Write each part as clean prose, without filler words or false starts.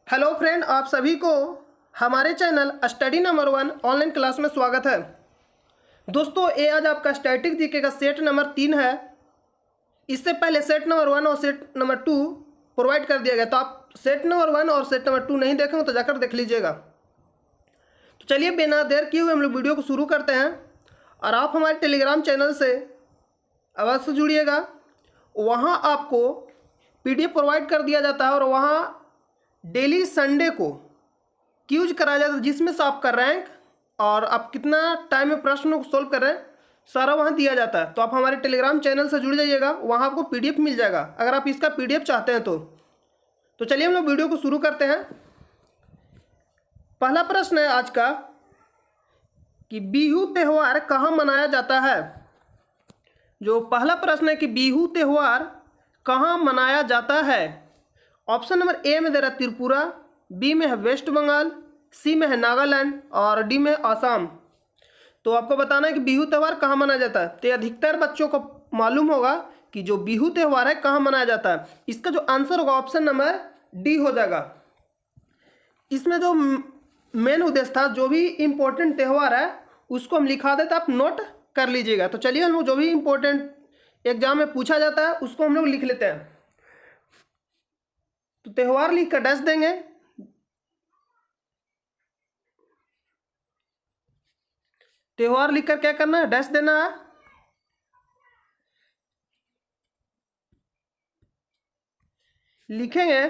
Hello friend, आप सभी को हमारे channel study number 1 online class में स्वागत है। दोस्तों, ये आज आपका स्टैटिक जीके का सेट नंबर 3 है। इससे पहले सेट नंबर 1 और सेट नंबर 2 प्रोवाइड कर दिया गया, तो आप सेट नंबर 1 और सेट नंबर 2 नहीं देखेंगे तो जाकर देख लीजिएगा। तो चलिए बिना देर किए हुए हम लोग वीडियो को शुरू करते हैं। और आप हमारे टेलीग्राम चैनल से अवश्य जुड़िएगा। वहाँ आपको PDF प्रोवाइड कर दिया जाता है और वहाँ डेली संडे को क्यूज कराया जाता है, जिसमें से आपका रैंक और आप कितना टाइम में प्रश्नों को सोल्व कर रहे हैं सारा वहाँ दिया जाता है। तो आप हमारे टेलीग्राम चैनल से जुड़ जाइएगा, वहाँ आपको PDF मिल जाएगा अगर आप इसका PDF चाहते हैं तो चलिए हम लोग वीडियो को शुरू करते हैं। पहला प्रश्न है आज का कि बिहू त्यौहार कहाँ मनाया जाता है। जो पहला प्रश्न है कि बिहू त्यौहार कहाँ मनाया जाता है। ऑप्शन नंबर ए में दे रहा है त्रिपुरा, बी में है वेस्ट बंगाल, सी में है नागालैंड और डी में आसाम। तो आपको बताना है कि बिहू त्यौहार कहाँ मनाया जाता है। तो अधिकतर बच्चों को मालूम होगा कि जो बिहू त्यौहार है कहाँ मनाया जाता है। इसका जो आंसर होगा ऑप्शन नंबर डी हो जाएगा। इसमें जो मेन उद्देश्य था, जो भी इम्पोर्टेंट त्यौहार है उसको हम लिखा देते, आप नोट कर लीजिएगा। तो चलिए हम लोग जो भी इम्पोर्टेंट एग्जाम में पूछा जाता है उसको हम लोग लिख लेते हैं। तो त्यौहार लिख कर डैश देंगे। त्यौहार लिखकर क्या करना है, डैश देना है। लिखेंगे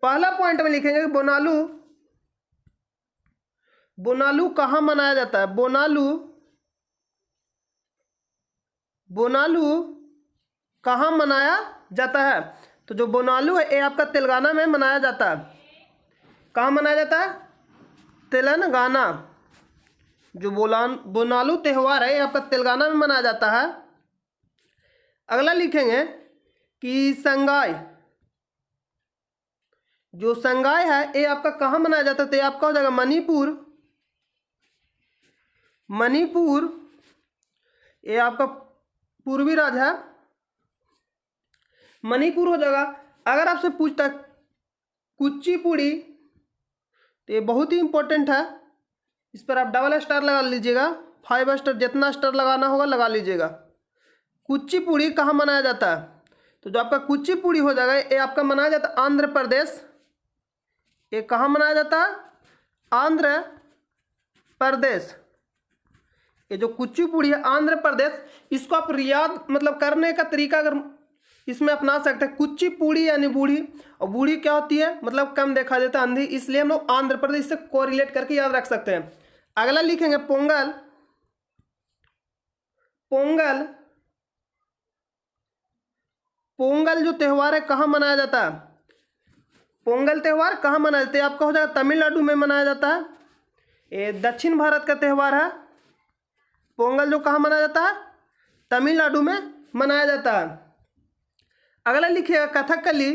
पहला पॉइंट में लिखेंगे कि बोनालू, बोनालू कहाँ मनाया जाता है। बोनालू, बोनालू कहाँ मनाया जाता है। तो जो बोनालू है ये आपका तेलंगाना में मनाया जाता है। कहाँ मनाया जाता है, तेलंगाना। जो बोनालू त्यौहार है ये आपका तेलंगाना में मनाया जाता है। अगला लिखेंगे कि संगाई, जो संगाई है ये आपका कहाँ मनाया जाता है। तो ये आपका हो जाएगा मणिपुर, मणिपुर ये आपका पूर्वी राज्य है, मणिपुर हो जाएगा। अगर आपसे पूछता कुचिपुड़ी, तो ये बहुत ही इंपॉर्टेंट है, इस पर आप डबल स्टार लगा लीजिएगा, 5 स्टार, जितना स्टार लगाना होगा लगा लीजिएगा। कुचिपुड़ी कहाँ मनाया जाता है। तो जो आपका कुचिपुड़ी हो जाएगा ये आपका मनाया जाता है आंध्र प्रदेश। ये कहाँ मनाया जाता है, आंध्र प्रदेश। ये जो कुचिपुड़ी है आंध्र प्रदेश, इसको आप रियाद मतलब करने का तरीका अगर इसमें अपना सकते हैं। कुचिपुड़ी यानी बूढ़ी, और बूढ़ी क्या होती है मतलब कम देखा देता है, अंधी, इसलिए हम लोग आंध्र प्रदेश से कोरिलेट करके याद रख सकते हैं। अगला लिखेंगे पोंगल, पोंगल, पोंगल जो त्यौहार है कहाँ मनाया जाता है। पोंगल त्यौहार कहाँ मनाया जाता है, आपका हो जाएगा तमिलनाडु में मनाया जाता है। ये दक्षिण भारत का त्यौहार है। पोंगल जो कहाँ मनाया जाता है, तमिलनाडु में मनाया जाता है। अगला लिखिएगा कथकली,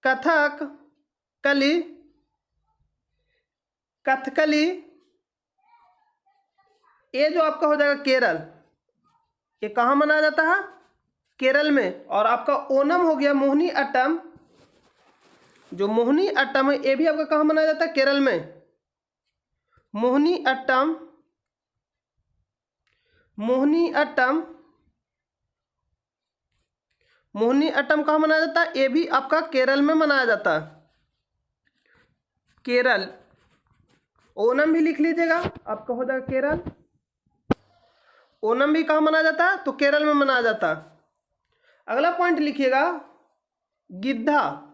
कथकली, कथकली ये जो आपका हो जाएगा केरल। ये कहाँ मनाया जाता है, केरल में। और आपका ओनम हो गया मोहिनी अट्टम, जो मोहिनी अट्टम है ये भी आपका कहाँ मनाया जाता है, केरल में। मोहिनी अट्टम, मोहिनी अट्टम, मोहिनी अट्टम कहाँ मनाया जाता है, ये भी आपका केरल में मनाया जाता है, केरल। ओनम भी लिख लीजिएगा, आपका हो जाएगा केरल। ओनम भी कहाँ मनाया जाता है, तो केरल में मनाया जाता है। अगला पॉइंट लिखिएगा गिद्धा।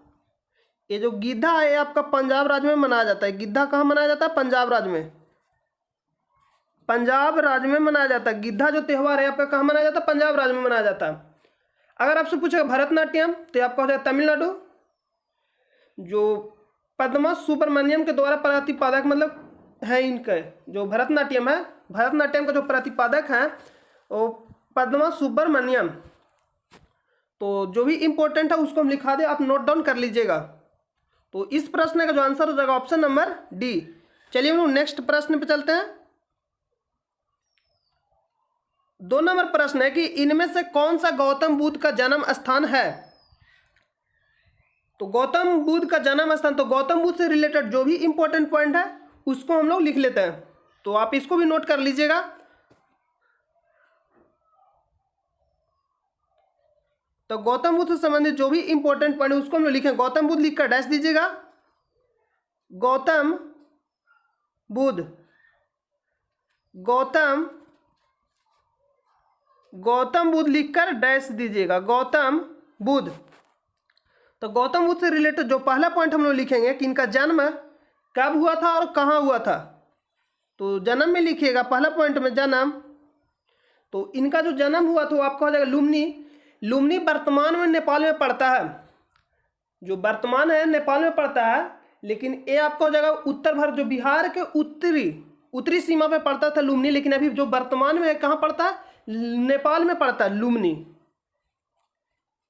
ये जो गिद्धा है ये आपका पंजाब राज्य में मनाया जाता है। गिद्धा कहाँ मनाया जाता है, पंजाब राज्य में, पंजाब राज्य में मनाया जाता है। गिद्धा जो त्यौहार है आपका कहाँ मनाया जाता है, पंजाब राज्य में मनाया जाता है। अगर आपसे पूछेगा भरतनाट्यम, तो आपका हो जाएगा तमिलनाडु। जो पद्मा सुब्रमण्यम के द्वारा प्रतिपादक मतलब है इनके, जो भरतनाट्यम है, भरतनाट्यम का जो प्रतिपादक है वो पद्मा सुब्रमण्यम। तो जो भी इंपॉर्टेंट है उसको हम लिखा दे, आप नोट डाउन कर लीजिएगा। तो इस प्रश्न का जो आंसर हो जाएगा ऑप्शन नंबर डी। चलिए हम लोग नेक्स्ट प्रश्न पे चलते हैं। 2 नंबर प्रश्न है कि इनमें से कौन सा गौतम बुद्ध का जन्म स्थान है। तो गौतम बुद्ध का जन्म स्थान, तो गौतम बुद्ध से रिलेटेड जो भी इंपॉर्टेंट पॉइंट है उसको हम लोग लिख लेते हैं, तो आप इसको भी नोट कर लीजिएगा। तो गौतम बुद्ध से संबंधित जो भी इंपॉर्टेंट पॉइंट है उसको हम लोग लिखें। गौतम बुद्ध लिखकर डैश दीजिएगा, गौतम बुद्ध, गौतम बुद्ध लिखकर डैश दीजिएगा, गौतम बुद्ध। तो गौतम बुद्ध से रिलेटेड जो पहला पॉइंट हम लोग लिखेंगे कि इनका जन्म कब हुआ था और कहाँ हुआ था। तो जन्म में लिखिएगा, पहला पॉइंट में जन्म। तो इनका जो जन्म हुआ था वो आपका हो जाएगा लुम्बिनी। लुम्बिनी वर्तमान में नेपाल में पड़ता है, जो वर्तमान है नेपाल में पड़ता है, लेकिन ये आपका हो जाएगा उत्तर भारत, जो बिहार के उत्तरी सीमा पे पड़ता था लुम्बिनी, लेकिन अभी जो वर्तमान में है कहाँ पड़ता है, नेपाल में पड़ता है लुम्बिनी।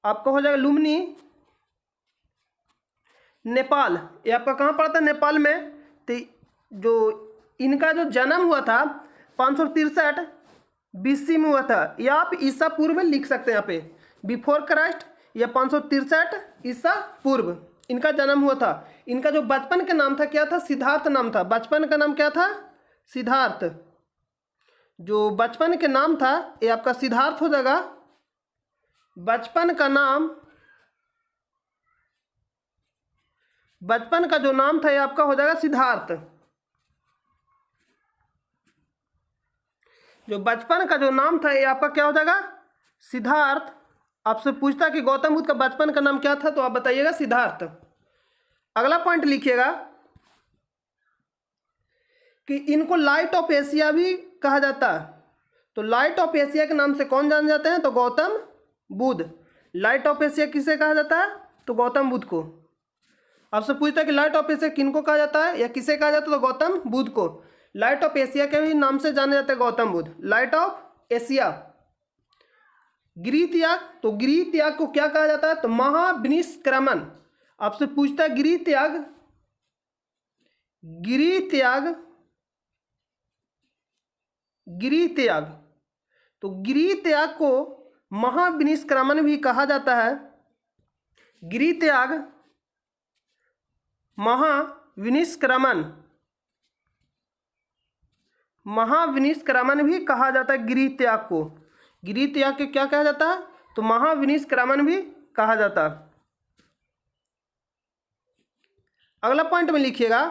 आपका हो जाएगा लुम्बिनी नेपाल, ये आपका कहाँ पड़ता है, नेपाल में। तो जो इनका जो जन्म हुआ था 563 BC में हुआ था, या आप ईसा पूर्व में लिख सकते हैं यहाँ पे, बिफोर क्राइस्ट या 563 ईसा पूर्व इनका जन्म हुआ था। इनका जो बचपन का नाम था क्या था, सिद्धार्थ नाम था। बचपन का नाम क्या था, सिद्धार्थ। जो बचपन के नाम था ये आपका सिद्धार्थ हो जाएगा। बचपन का जो नाम था ये आपका हो जाएगा सिद्धार्थ। जो बचपन का जो नाम था ये आपका क्या हो जाएगा, सिद्धार्थ। आपसे पूछता कि गौतम बुद्ध का बचपन का नाम क्या था, तो आप बताइएगा सिद्धार्थ। अगला पॉइंट लिखिएगा कि इनको लाइट ऑफ एशिया भी कहा जाता है। तो लाइट ऑफ एशिया के नाम से कौन जाने जाते हैं, तो Gautam Buddha. Light of Asia किसे कहा जाता है, तो गौतम बुद्ध को। आपसे पूछता है कि लाइट ऑफ एशिया किनको कहा जाता है या किसे कहा जाता है, तो गौतम बुद्ध को। लाइट ऑफ एशिया के भी नाम से जाने जाते हैं Gautam Buddha, light of Asia. गृह त्याग, तो गृह त्याग को क्या कहा जाता है, तो महाविनिष्क्रमण। आपसे पूछता है गृह त्याग, तो गृह त्याग को महाविनिष्क्रमण भी कहा जाता है। गृह त्याग, महाविनिष्क्रमण भी कहा जाता है गृह त्याग को। गृह त्याग के क्या कहा जाता है, तो महाविनिष्क्रमण भी कहा जाता है। अगला पॉइंट में लिखिएगा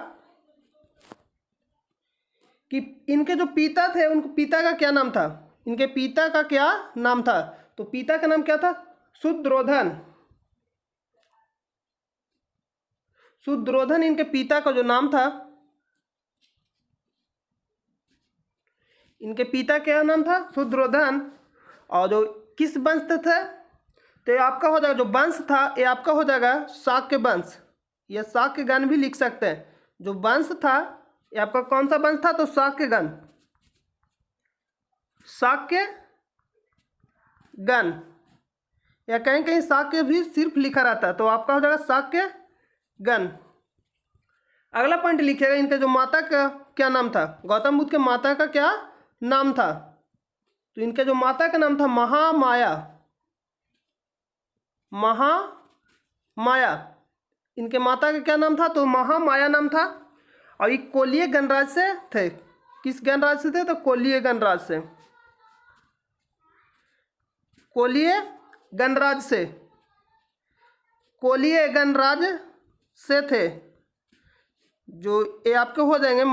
कि इनके जो पिता थे उनके पिता का क्या नाम था। इनके पिता का क्या नाम था, तो पिता का नाम क्या था, शुद्धोधन इनके पिता का जो नाम था। इनके पिता क्या नाम था, शुद्धोधन। और जो किस वंश थे, तो ये आपका हो जाएगा, जो वंश था ये आपका हो जाएगा शाक्य वंश, या शाक्यगण भी लिख सकते हैं। जो वंश था ये आपका कौन सा वंश था, तो शाक्यगण, या कहीं कहीं शाक्य भी सिर्फ लिखा रहता है, तो आपका हो जाएगा शाक्यगण। अगला पॉइंट लिखिएगा, इनके जो माता का क्या नाम था, गौतम बुद्ध के माता का क्या नाम था, तो इनके जो माता का नाम था महामाया। इनके माता का क्या नाम था, तो महामाया नाम था। और ये कोलीय गणराज्य से थे। किस गणराज्य से थे, तो कोलीय गणराज्य से। कोलीय गणराज्य से थे। जो ये आपके हो जाएंगे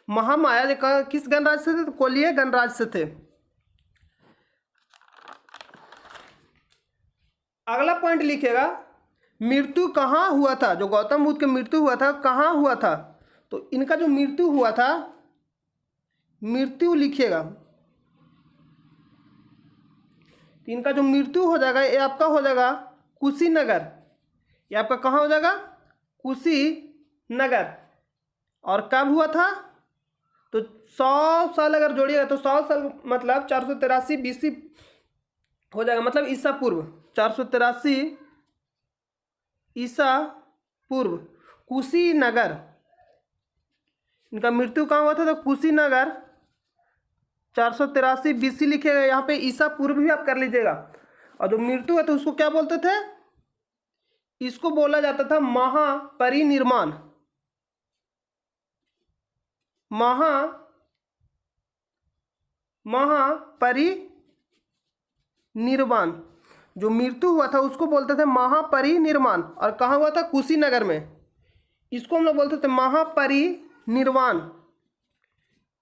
महामाया, किस गणराज्य से थे, तो कोलीय गणराज्य से थे। अगला पॉइंट लिखिएगा, मृत्यु कहाँ हुआ था। जो गौतम बुद्ध की मृत्यु हुआ था कहाँ हुआ था, तो इनका जो मृत्यु हुआ था, मृत्यु लिखिएगा, तो इनका जो मृत्यु हो जाएगा ये आपका हो जाएगा कुशीनगर। ये आपका कहाँ हो जाएगा, कुशीनगर। और कब हुआ था, तो 100 साल अगर जोड़िएगा तो 100 साल मतलब 483 BC हो जाएगा, मतलब ईसा पूर्व 483 ईसा पूर्व। कुशीनगर, इनका मृत्यु कहाँ हुआ था, तो कुशीनगर 483 BC लिखेगा। यहाँ पे ईसा पूर्व भी आप कर लीजिएगा। और जो मृत्यु है तो उसको क्या बोलते थे? इसको बोला जाता था महापरिनिर्वाण। महापरिनिर्वाण। जो मृत्यु हुआ था उसको बोलते थे महापरिनिर्वाण। और कहाँ हुआ था? कुशीनगर में। इसको हम लोग बोलते थे महापरिनिर्वाण।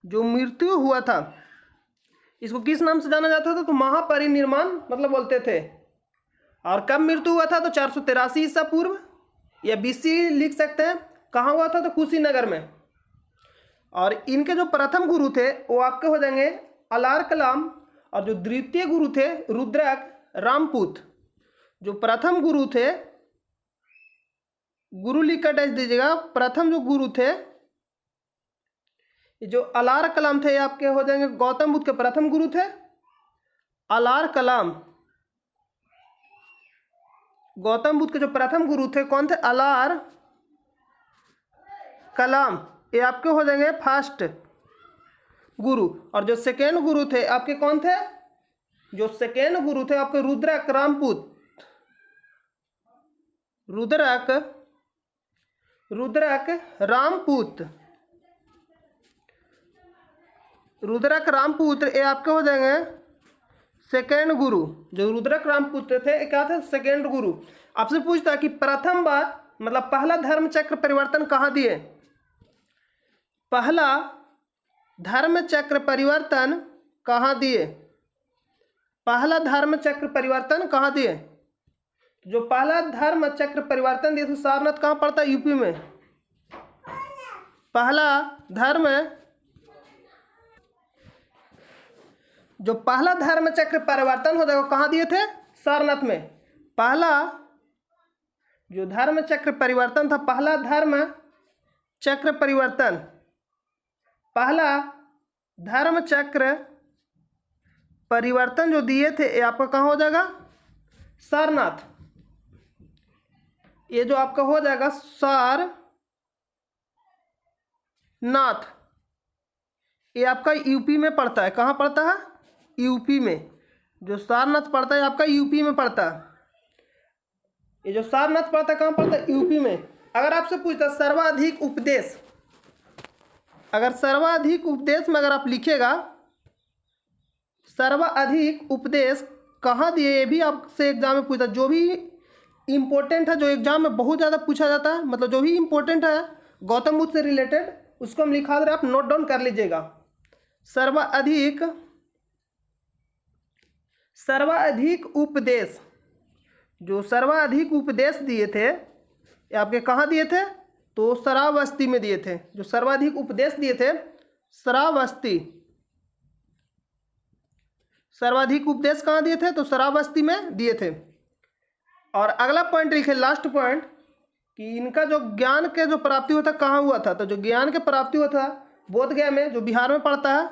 जो मृत्यु हुआ था इसको किस नाम से जाना जाता था? तो महापरिनिर्वाण मतलब बोलते थे। और कब मृत्यु हुआ था? तो 483 ईसा पूर्व या BC लिख सकते हैं। कहाँ हुआ था? तो कुशीनगर में। और इनके जो प्रथम गुरु थे वो आपके हो जाएंगे अलार कलाम। और जो द्वितीय गुरु थे रुद्रक रामपूत। जो प्रथम गुरु थे, गुरु लिख कर डैश दीजिएगा, प्रथम जो गुरु थे जो अलार कलाम थे, ये आपके हो जाएंगे गौतम बुद्ध के प्रथम गुरु थे अलार कलाम। गौतम बुद्ध के जो प्रथम गुरु थे कौन थे? अलार कलाम। ये आपके हो जाएंगे फर्स्ट गुरु। और जो सेकेंड गुरु थे आपके कौन थे? जो सेकेंड गुरु थे आपके रुद्रक रामपूत। रुद्रक रामपूत। रुद्रक रामपूत ये आपके हो जाएंगे सेकेंड गुरु। जो रुद्रक रामपूत थे क्या थे? सेकेंड गुरु। आपसे पूछता है कि प्रथम बार मतलब पहला धर्म चक्र परिवर्तन कहाँ दिए? पहला धर्म चक्र परिवर्तन कहाँ दिए? पहला धर्म चक्र परिवर्तन कहाँ दिए? जो पहला धर्म चक्र परिवर्तन दिए तो सारनाथ कहाँ पड़ता है? यूपी में। पहला धर्म जो पहला धर्म चक्र परिवर्तन हो जाएगा कहाँ दिए थे? सारनाथ में। पहला जो धर्म चक्र परिवर्तन था, पहला धर्म चक्र परिवर्तन, पहला धर्म चक्र परिवर्तन जो दिए थे ये आपका कहाँ हो जाएगा? सारनाथ। ये जो आपका हो जाएगा सारनाथ। ये आपका यूपी में पड़ता है। कहाँ पड़ता है? यूपी में। जो सारनाथ पड़ता है आपका यूपी में पड़ता है। ये जो सारनाथ पड़ता है कहाँ पड़ता है? यूपी में। अगर आपसे पूछता सर्वाधिक उपदेश, अगर सर्वाधिक उपदेश में अगर आप लिखेगा सर्वाधिक उपदेश कहाँ दिए, ये भी आपसे एग्जाम में पूछता। जो भी इम्पोर्टेंट है, जो एग्जाम में बहुत ज़्यादा पूछा जाता है, मतलब जो भी इम्पोर्टेंट है गौतम बुद्ध से रिलेटेड, उसको हम लिखा दे रहे, आप नोट डाउन कर लीजिएगा। सर्वाधिक उपदेश, जो सर्वाधिक उपदेश दिए थे ये आपके कहाँ दिए थे? तो श्रावस्ती में दिए थे। जो सर्वाधिक उपदेश दिए थे श्रावस्ती। सर्वाधिक उपदेश कहाँ दिए थे? तो श्रावस्ती में दिए थे। और अगला पॉइंट लिखे, लास्ट पॉइंट, कि इनका जो ज्ञान के जो प्राप्ति हुआ था कहाँ हुआ था? तो जो ज्ञान के प्राप्ति हुआ था बोध गया में, जो बिहार में पड़ता है।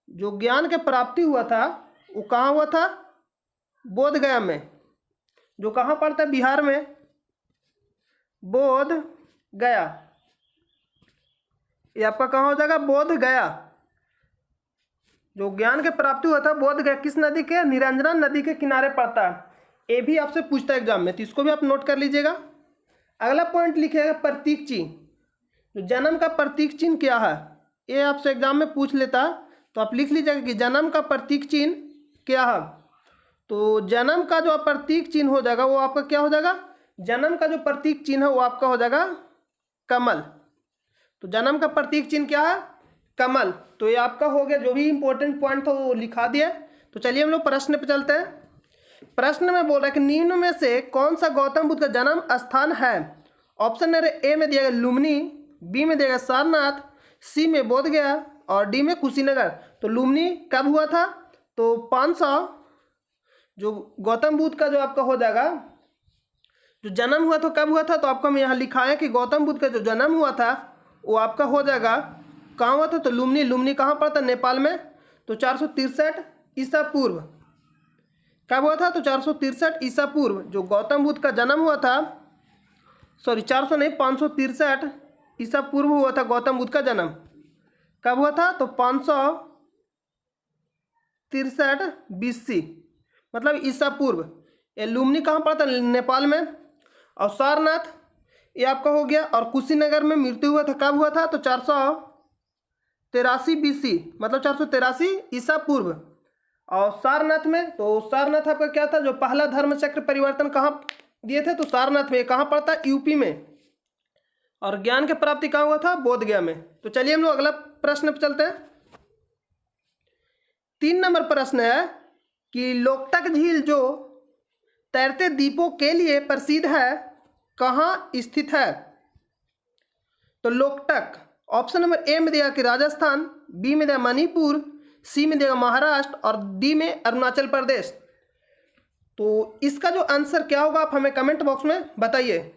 जो ज्ञान के प्राप्ति हुआ था वो कहाँ हुआ था? बोध गया में। जो कहाँ पड़ता है? बिहार में, बोध गया। ये आपका कहाँ हो जाएगा? बोध गया। जो ज्ञान के प्राप्ति हुआ था बोध गया किस नदी के? निरंजना नदी के किनारे पड़ता है। ये भी आपसे पूछता है एग्जाम में, तो इसको भी आप नोट कर लीजिएगा। अगला पॉइंट लिखिएगा प्रतीक चिन्ह। जो जन्म का प्रतीक चिन्ह क्या है, ये आपसे एग्जाम में पूछ लेता है, तो आप लिख लीजिएगा कि जन्म का प्रतीक चिन्ह क्या है। तो जन्म का जो प्रतीक चिन्ह हो जाएगा वो आपका क्या हो जाएगा? जन्म का जो प्रतीक चिन्ह है वो आपका हो जाएगा कमल। तो जन्म का प्रतीक चिन्ह क्या है? कमल। तो ये आपका हो गया। जो भी इंपॉर्टेंट पॉइंट था वो लिखा दिया। तो चलिए हम लोग प्रश्न पे चलते हैं। प्रश्न में बोल रहा है कि निम्न में से कौन सा गौतम बुद्ध का जन्म स्थान है? ऑप्शन ए में दिया गया लुम्बिनी, बी में दिया गया सारनाथ, सी में बोध गया और डी में कुशीनगर। तो लुम्बिनी कब हुआ था? तो 500 जो गौतम बुद्ध का जो आपका हो जाएगा जो जन्म हुआ था कब हुआ था? तो आपको हम यहाँ लिखा है कि गौतम बुद्ध का जो जन्म हुआ था वो आपका हो जाएगा कहाँ हुआ था? तो लुम्बिनी। लुम्बिनी कहाँ पड़ता? नेपाल में। तो 463 ईसा पूर्व कब हुआ था? तो 463 ईसा पूर्व जो गौतम बुद्ध का जन्म हुआ था, सॉरी 400 नहीं 563 ईसा पूर्व हुआ था गौतम बुद्ध का जन्म। कब हुआ था? तो 563 BC, मतलब ईसा पूर्व। ये लुम्बिनी कहाँ पड़ा था? नेपाल में। और सारनाथ ये आपका हो गया। और कुशीनगर में मृत्यु हुआ था, कब हुआ था? तो 483 BC, मतलब 483 ईसा पूर्व। और सारनाथ में, तो सारनाथ आपका क्या था? जो पहला धर्म चक्र परिवर्तन कहाँ दिए थे? तो सारनाथ में। कहाँ पड़ता है? यूपी में। और ज्ञान की प्राप्ति कहाँ हुआ था? बोध गया में। तो चलिए हम लोग अगला प्रश्न पर चलते हैं। 3 नंबर प्रश्न है कि लोकटक झील जो तैरते द्वीपों के लिए प्रसिद्ध है, कहाँ स्थित है? तो लोकटक ऑप्शन नंबर ए में दिया कि राजस्थान, बी में दिया मणिपुर, सी में दिया महाराष्ट्र और डी में अरुणाचल प्रदेश। तो इसका जो आंसर क्या होगा आप हमें कमेंट बॉक्स में बताइए।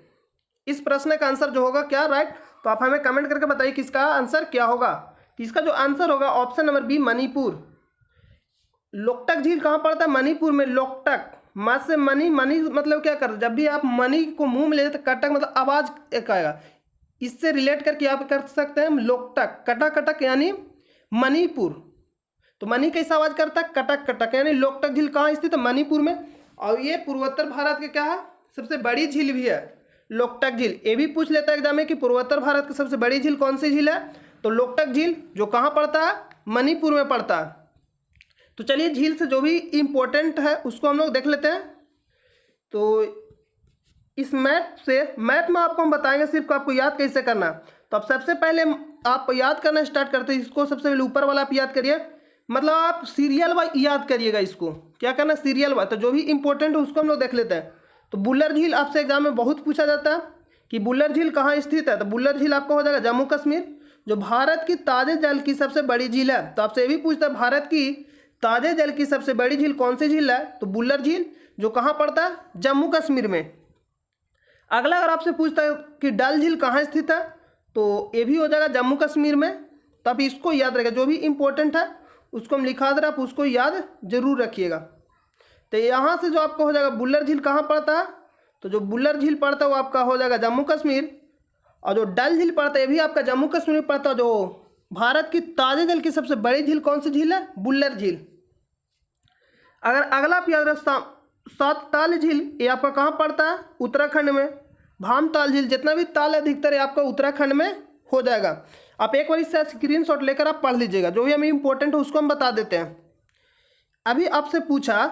इस प्रश्न का आंसर जो होगा क्या राइट, तो आप हमें कमेंट करके बताइए किसका आंसर क्या होगा। तो इसका जो आंसर होगा option number B, Manipur. Loktak झील कहाँ पड़ता है? मणिपुर में। लोकटक म से मणि, मणि मतलब क्या कर, जब भी आप मणि को मुंह में ले तो कटक मतलब आवाज एक आएगा, इससे रिलेट करके आप कर सकते हैं लोकटक। कटक कटक यानी मणिपुर। तो मणि कैसा आवाज करता है? कटक कटक। यानी लोकटक झील कहाँ स्थित है? मणिपुर में। और ये पूर्वोत्तर भारत के क्या है? सबसे बड़ी झील भी है लोकटक झील। ये भी पूछ लेता है एग्जाम में कि पूर्वोत्तर भारत की सबसे बड़ी झील कौन सी झील है? तो लोकटक झील जो कहाँ पड़ता है? मणिपुर में पड़ता है। तो चलिए झील से जो भी इम्पोर्टेंट है उसको हम लोग देख लेते हैं। तो इस मैप में आपको हम बताएंगे सिर्फ आपको याद कैसे करना। तो अब सबसे पहले आप याद करना स्टार्ट करते हैं। इसको सबसे पहले ऊपर वाला आप याद करिए, मतलब आप सीरियल वाइज याद करिएगा। इसको क्या करना? Serial wise. तो जो भी इंपॉर्टेंट है उसको हम लोग देख लेते हैं। तो बुल्लर झील आपसे एग्जाम में बहुत पूछा जाता है कि बुल्लर झील कहाँ स्थित है। तो बुल्लर झील आपका हो जाएगा जम्मू कश्मीर, जो भारत की ताजे जल की सबसे बड़ी झील है। तो आपसे ये भी पूछता है भारत की ताजे जल की सबसे बड़ी झील कौन सी झील है? तो बुल्लर झील जो कहाँ पड़ता है? जम्मू कश्मीर में। अगला अगर आपसे पूछता है कि डल झील कहाँ स्थित है, तो ये भी हो जाएगा जम्मू कश्मीर में। तो आप इसको याद रखेगा, जो भी इंपॉर्टेंट है उसको हम लिखा दे रहे, आप उसको याद जरूर रखिएगा। तो यहाँ से जो आपका हो जाएगा बुल्लर झील कहाँ पड़ता है? तो जो बुल्लर झील पड़ता है वो आपका हो जाएगा जम्मू कश्मीर। और जो डल झील पड़ता है ये भी आपका जम्मू कश्मीर में पड़ता है। जो भारत की ताजे जल की सबसे बड़ी झील कौन सी झील है? बुल्लर झील। अगर अगला आप याद रखें सातताल झील, ये आपका कहाँ पड़ता है? उत्तराखंड में। भामताल झील, जितना भी ताल है अधिकतर है आपका उत्तराखंड में हो जाएगा। आप एक बार इससे स्क्रीनशॉट लेकर आप पढ़ लीजिएगा, जो भी हमें इंपॉर्टेंट है उसको हम बता देते हैं। अभी आपसे पूछा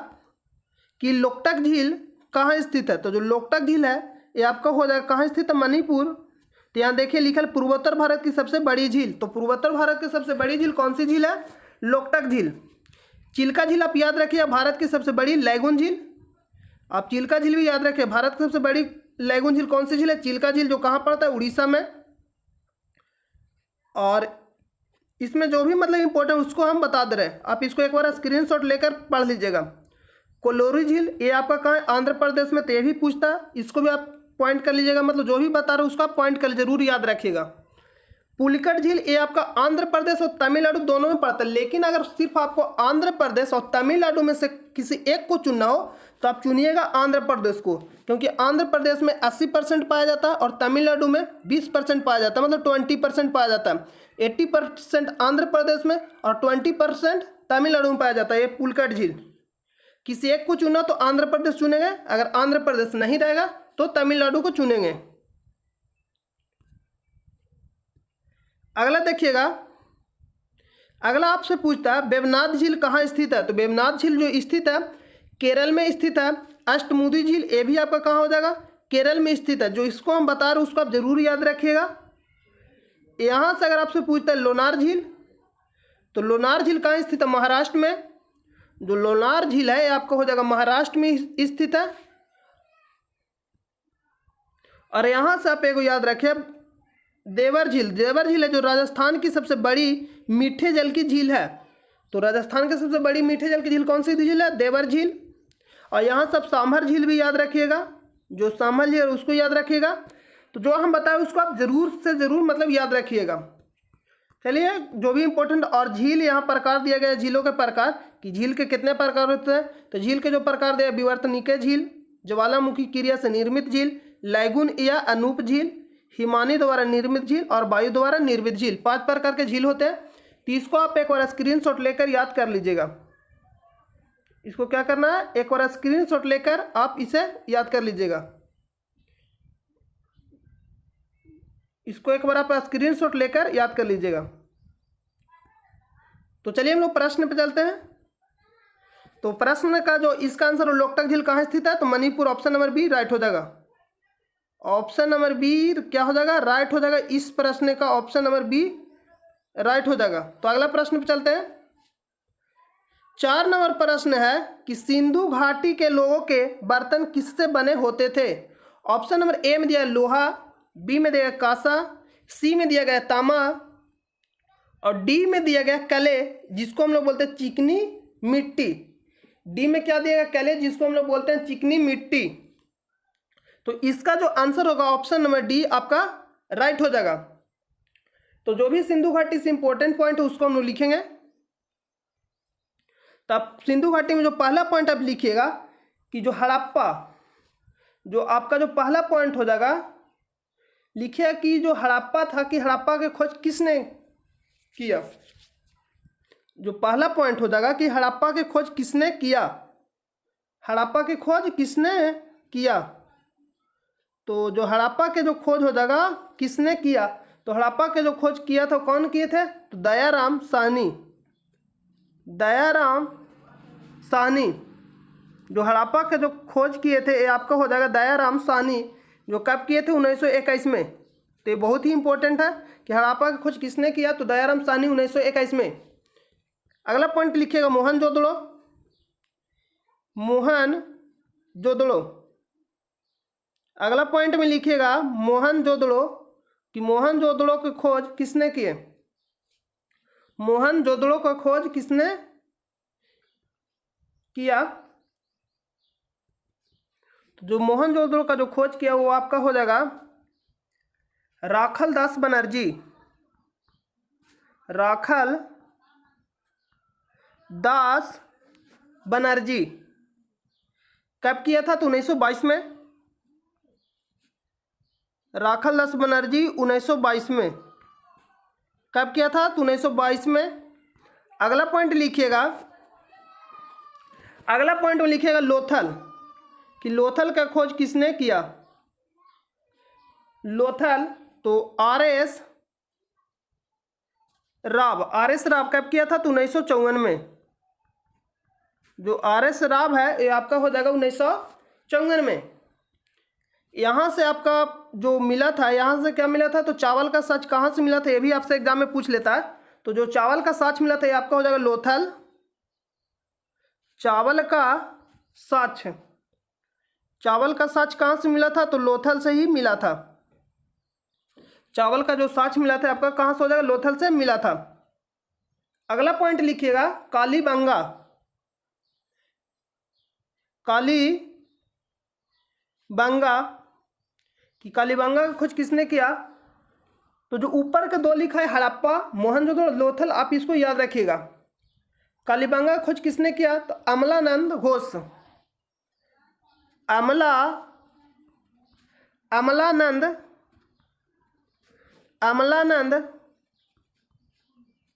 कि लोकटक झील कहाँ स्थित है, तो जो लोकटक झील है ये आपका हो जाएगा कहाँ स्थित है? मणिपुर। तो यहाँ देखिए लिखा पूर्वोत्तर भारत की सबसे बड़ी झील। तो पूर्वोत्तर भारत की सबसे बड़ी झील कौन सी झील है? लोकटक झील। चिल्का झील आप याद रखिए भारत की सबसे बड़ी लैगून झील। आप चिल्का झील भी याद रखिए, भारत की सबसे बड़ी लैगून झील कौन सी झील है? चिल्का झील, जो कहाँ पड़ता है? उड़ीसा में। और इसमें जो भी मतलब इंपॉर्टेंट उसको हम बता दे रहे हैं, आप इसको एक बार स्क्रीनशॉट लेकर पढ़ लीजिएगा। कोलोरी झील ये आपका कहाँ है? आंध्र प्रदेश में। तो ये भी पूछता है, इसको भी आप पॉइंट कर लीजिएगा, मतलब जो भी बता रहे हो उसका पॉइंट कर जरूर याद रखिएगा। पुलिकट झील ये आपका आंध्र प्रदेश और तमिलनाडु दोनों में पड़ता है। लेकिन अगर सिर्फ आपको आंध्र प्रदेश और तमिलनाडु में से किसी एक को चुनना हो तो आप चुनिएगा आंध्र प्रदेश को, क्योंकि आंध्र प्रदेश में 80% पाया जाता है और तमिलनाडु में 20% पाया जाता है, मतलब 20% पाया जाता है। 80% आंध्र प्रदेश में और 20% तमिलनाडु में पाया जाता है ये पुलिकट झील। किसी एक को चुना तो आंध्र प्रदेश चुनेंगे, अगर आंध्र प्रदेश नहीं रहेगा तो तमिलनाडु को चुनेंगे। अगला देखिएगा, अगला आपसे पूछता है वेवनाथ झील कहाँ स्थित है। तो वेवनाथ झील जो स्थित है केरल में स्थित है। अष्टमुदी झील ये भी आपका कहाँ हो जाएगा? केरल में स्थित है। जो इसको हम बता रहे हैं उसको आप जरूर याद रखिएगा। यहाँ से अगर आपसे पूछता है लोनार झील, तो लोनार झील कहाँ स्थित है? महाराष्ट्र में। जो लोनार झील है ये आपका हो जाएगा महाराष्ट्र में स्थित है। और यहाँ से आप एक याद रखिए देवर झील। देवर झील है जो राजस्थान की सबसे बड़ी मीठे जल की झील है। तो राजस्थान की सबसे बड़ी मीठे जल की झील कौन सी झील है? देवर झील। और यहाँ सब सांभर झील भी याद रखिएगा, जो सांभर झील है उसको याद रखिएगा। तो जो हम बताएं उसको आप जरूर से जरूर मतलब याद रखिएगा। चलिए जो भी इंपॉर्टेंट, और झील यहाँ प्रकार दिया गया है, झीलों के प्रकार कि झील के कितने प्रकार होते हैं। तो झील के जो प्रकार दिया विवर्तनिकीय झील, ज्वालामुखी क्रिया से निर्मित झील, लैगून या अनूप झील, हिमानी द्वारा निर्मित झील और वायु द्वारा निर्मित झील। 5 प्रकार के झील होते हैं। तो इसको आप एक बार स्क्रीनशॉट लेकर याद कर लीजिएगा। इसको क्या करना है, एक बार स्क्रीनशॉट लेकर आप इसे याद कर लीजिएगा। इसको एक बार आप स्क्रीनशॉट लेकर याद कर लीजिएगा। तो चलिए हम लोग प्रश्न पे चलते हैं। तो प्रश्न का जो इसका आंसर लोकटक झील कहाँ स्थित है, तो Manipur, option number B right हो जाएगा। ऑप्शन नंबर बी क्या हो जाएगा, राइट हो जाएगा। इस प्रश्न का ऑप्शन नंबर बी राइट हो जाएगा। तो अगला प्रश्न पे चलते हैं। 4 नंबर प्रश्न है कि सिंधु घाटी के लोगों के बर्तन किससे बने होते थे। ऑप्शन नंबर ए में दिया है लोहा, बी में दिया गया कांसा, सी में दिया गया तांबा और डी में दिया गया कले, जिसको हम लोग बोलते हैं चिकनी मिट्टी। डी में क्या दिया गया, कले, जिसको हम लोग बोलते हैं चिकनी मिट्टी। तो इसका जो आंसर होगा ऑप्शन नंबर डी आपका राइट हो जाएगा। तो जो भी सिंधु घाटी से इंपॉर्टेंट पॉइंट है उसको हम लोग लिखेंगे। तब सिंधु घाटी में जो पहला पॉइंट आप लिखिएगा कि जो हड़प्पा, जो आपका जो पहला पॉइंट हो जाएगा, लिखिए कि जो हड़प्पा था कि हड़प्पा की खोज किसने किया। जो पहला पॉइंट हो जाएगा कि हड़प्पा की खोज किसने किया, हड़प्पा की खोज किसने किया। तो जो हड़प्पा के जो खोज हो जाएगा किसने किया, तो हड़प्पा के जो खोज किया था कौन किए थे, तो दयाराम साहनी। दयाराम साहनी जो हड़प्पा के जो खोज किए थे ये आपका हो जाएगा दयाराम साहनी, जो कब किए थे 1921 में। तो ये बहुत ही इंपॉर्टेंट है कि हड़प्पा की खोज किसने किया, तो दयाराम साहनी 1921 में। अगला पॉइंट लिखिएगा मोहनजोदड़ो। मोहनजोदड़ो, अगला पॉइंट में लिखिएगा मोहनजोदड़ो कि मोहनजोदड़ो की खोज किसने किए। मोहनजोदड़ो का खोज किसने किया, तो जो मोहनजोदड़ो का जो खोज किया वो आपका हो जाएगा राखल दास बनर्जी। राखल दास बनर्जी कब किया था, तो 1922 में। राखल दास बनर्जी 1922 में कब किया था, तो 1922 में। अगला पॉइंट लिखिएगा, अगला पॉइंट में लिखिएगा लोथल कि लोथल का खोज किसने किया। लोथल तो आर.एस. राव, आर.एस. राव कब किया था, तो 1954 में। जो आर.एस. राव है ये आपका हो जाएगा 1954 में। यहाँ से आपका जो मिला था, यहाँ से क्या मिला था, तो चावल का साच कहाँ से मिला था, ये भी आपसे एग्जाम में पूछ लेता है। तो जो चावल का साच मिला था ये आपका हो जाएगा लोथल। चावल का साच, चावल का साच कहाँ से मिला था, तो लोथल से ही मिला था। चावल का जो साच मिला था आपका कहाँ से हो जाएगा, लोथल से मिला था। अगला पॉइंट लिखिएगा कालीबंगा। कालीबंगा कि कालीबंगा का खोज किसने किया, तो जो ऊपर के दो लिखा है हड़प्पा, मोहनजोदड़ो, लोथल, आप इसको याद रखिएगा। कालीबंगा का खोज किसने किया, तो अमलानंद घोष। अमलानंद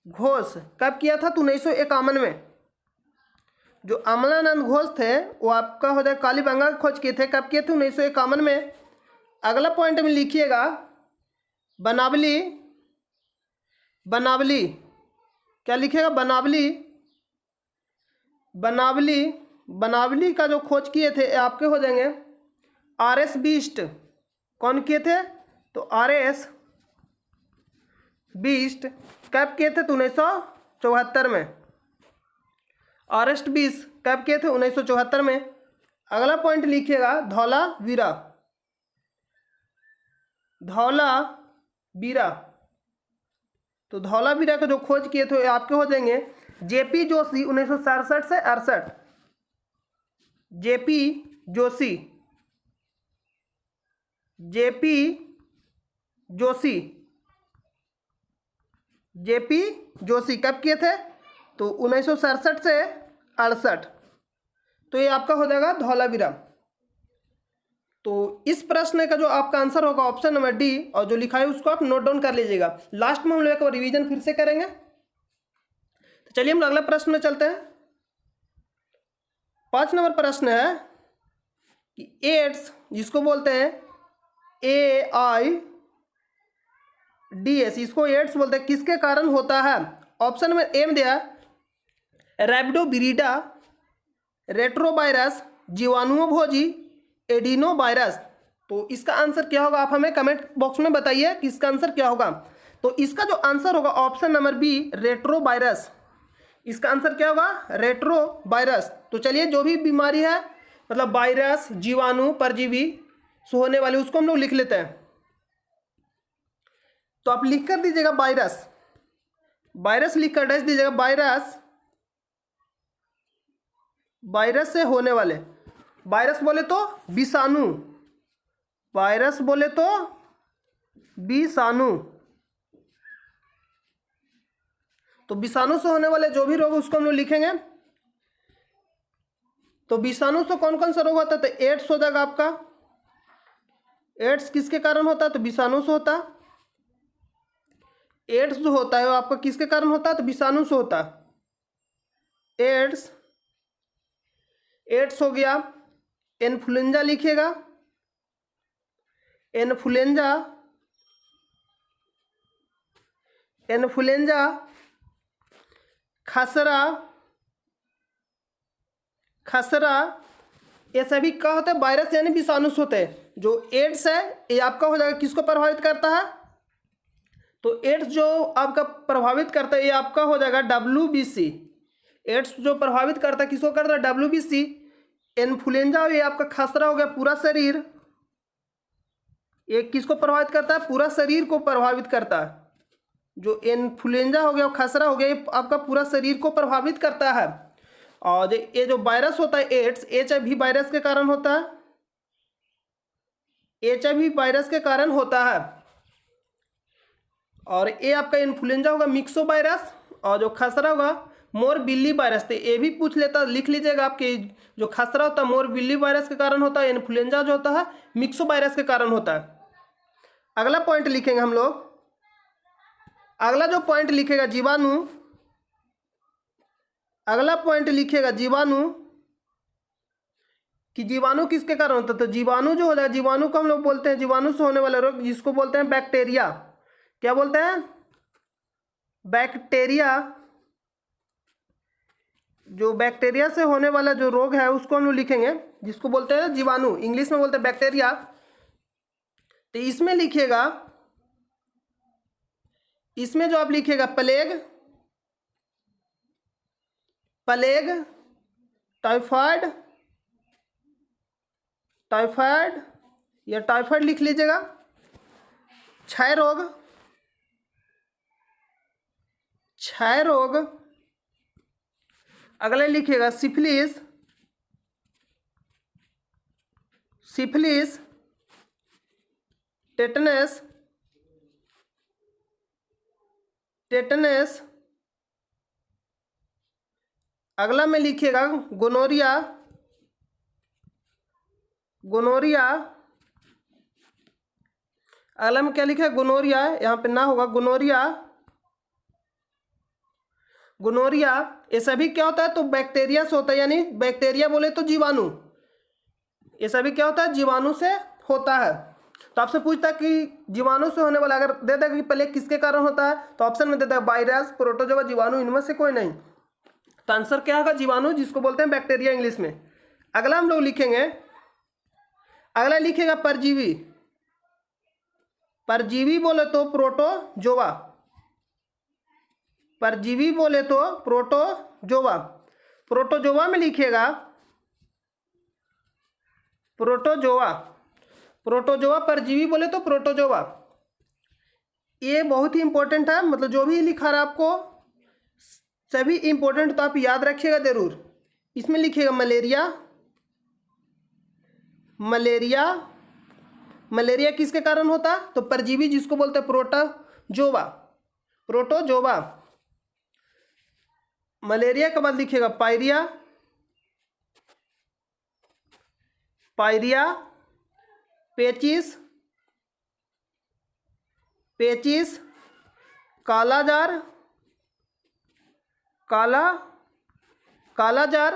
घोष कब किया था, तो 1951 में। जो अमलानंद घोष थे वो आपका हो जाए कालीबंगा की खोज किए थे, कब किए थे, 1951 में। अगला पॉइंट में लिखिएगा बनावली। बनावली क्या लिखिएगा, बनावली। बनावली, बनावली का जो खोज किए थे आपके हो जाएंगे आर.एस. बिष्ट। कौन किए थे, तो आर.एस. बिष्ट कब किए थे, तो 1974 में। आर.एस. बिष्ट कब किए थे, 1974 में। अगला पॉइंट लिखिएगा धौलावीरा। धौलावीरा, तो धौलावीरा का जो खोज किए थे आपके हो जाएंगे जे.पी. जोशी 1967 से 68। JP. Joshi, JP. Joshi, JP. Joshi कब किए थे, तो 1967 से 68। तो ये आपका हो जाएगा धौलावीरा। तो इस प्रश्न का जो आपका आंसर होगा ऑप्शन नंबर डी, और जो लिखा है उसको आप नोट डाउन कर लीजिएगा। लास्ट में हम लोग एक बार रिवीजन फिर से करेंगे। चलिए हम अगला प्रश्न में चलते हैं। 5 नंबर प्रश्न है कि एड्स जिसको बोलते हैं AIDS, इसको एड्स बोलते हैं, किसके कारण होता है? ऑप्शन में ए में दिया रैबिडोविरिडा, रेट्रोवायरस, जीवाणुओं भोजी, एडिनो वायरस। तो इसका आंसर क्या होगा? आप हमें कमेंट बॉक्स में बताइए कि इसका आंसर क्या होगा। तो इसका जो आंसर होगा ऑप्शन नंबर बी, रेट्रोवायरस। इसका आंसर क्या होगा? रेट्रोवायरस। तो चलिए जो भी बीमारी है मतलब वायरस, जीवाणु, परजीवी से होने वाली उसको हम लोग लिख लेते हैं। तो आप लिख कर दीजिएगा वायरस, वायरस लिख कर डैश दीजिएगा, वायरस, वायरस से होने वाले, वायरस बोले तो विषाणु, वायरस बोले तो विषाणु। तो विषाणु से होने वाले जो भी रोग उसको हम लोग लिखेंगे। तो विषाणु से कौन कौन सा रोग होता है? तो एड्स हो जाएगा आपका। एड्स किसके कारण होता है? तो विषाणु से होता है। एड्स जो होता है वो आपका किसके कारण होता है? तो विषाणु से होता है। एड्स, एड्स हो गया। इन्फ्लुएंजा लिखिएगा, इन्फ्लुएंजा, इन्फ्लुएंजा, खसरा, खसरा, ये सभी क्या होता है? वायरस यानी विषाणु से होते हैं। जो एड्स है ये आपका हो जाएगा, किसको प्रभावित करता है? तो एड्स जो आपका प्रभावित करता है ये आपका हो जाएगा WBC। एड्स जो प्रभावित करता है किसको करता है? WBC। इन्फ्लुएंजा ये आपका खसरा हो गया, पूरा शरीर। ये किसको प्रभावित करता है? पूरा शरीर को प्रभावित करता है। जो इन्फ्लुएंजा हो गया, खसरा हो गया, ये आपका पूरा शरीर को प्रभावित करता है। और ये जो वायरस होता है एड्स, HIV वायरस के कारण होता है। HIV वायरस के कारण होता है। और ये आपका इन्फ्लुएंजा होगा मिक्सो वायरस, और जो खसरा होगा मोरबिली वायरस। तो ये भी पूछ लेता, लिख लीजिएगा आपके, जो खसरा होता है मोरबिली वायरस के कारण होता है, इन्फ्लुएंजा जो होता है मिक्सो वायरस के कारण होता है। अगला पॉइंट लिखेंगे हम लोग। अगला जो पॉइंट लिखेगा जीवाणु, अगला पॉइंट लिखेगा जीवाणु, कि जीवाणु किसके कारण होता है? तो जीवाणु जो होता है, जीवाणु को हम लोग बोलते हैं, जीवाणु से होने वाला रोग जिसको बोलते हैं बैक्टीरिया। क्या बोलते हैं? बैक्टीरिया। जो बैक्टीरिया से होने वाला जो रोग है उसको हम लोग लिखेंगे, जिसको बोलते हैं जीवाणु, इंग्लिश में बोलते हैं बैक्टीरिया। तो इसमें लिखिएगा, इसमें जो आप लिखिएगा प्लेग, प्लेग, टाइफाइड, टाइफाइड या टाइफाइड लिख लीजिएगा, क्षय रोग, क्षय रोग। अगले लिखिएगा सिफिलिस, सिफिलिस, टेटनस, टेटनस। अगला में लिखिएगा गोनोरिया, गोनोरिया। अगला में क्या लिखा है? गोनोरिया, यहाँ पे ना होगा, गोनोरिया, गोनोरिया। ये सभी क्या होता है? तो बैक्टीरिया से होता है, यानी बैक्टीरिया बोले तो जीवाणु। ये सभी क्या होता है? जीवाणु से होता है। तो आपसे पूछता है कि जीवाणु से होने वाला, अगर दे देगा कि पहले किसके कारण होता है, तो ऑप्शन में देता है वायरस, प्रोटोजोआ, जीवाणु, इनमें से कोई नहीं। तो आंसर क्या होगा? जीवाणु, जिसको बोलते हैं बैक्टीरिया इंग्लिश में। अगला हम लोग लिखेंगे, अगला लिखेगा परजीवी। परजीवी बोले तो प्रोटोजोआ, परजीवी बोले तो प्रोटोजोआ। प्रोटोजोआ में लिखिएगा प्रोटोजोआ, प्रोटोजोआ, परजीवी बोले तो प्रोटोजोआ। ये बहुत ही इंपॉर्टेंट है, मतलब जो भी लिखा रहा आपको सभी इंपॉर्टेंट, तो आप याद रखिएगा जरूर। इसमें लिखिएगा मलेरिया, मलेरिया, मलेरिया किसके कारण होता है? तो परजीवी, जिसको बोलते हैं प्रोटोजोआ, प्रोटोजोआ। मलेरिया के बाद लिखिएगा पायरिया, पायरिया, पेचिस, पेचिस, कालाजार, कालाजार।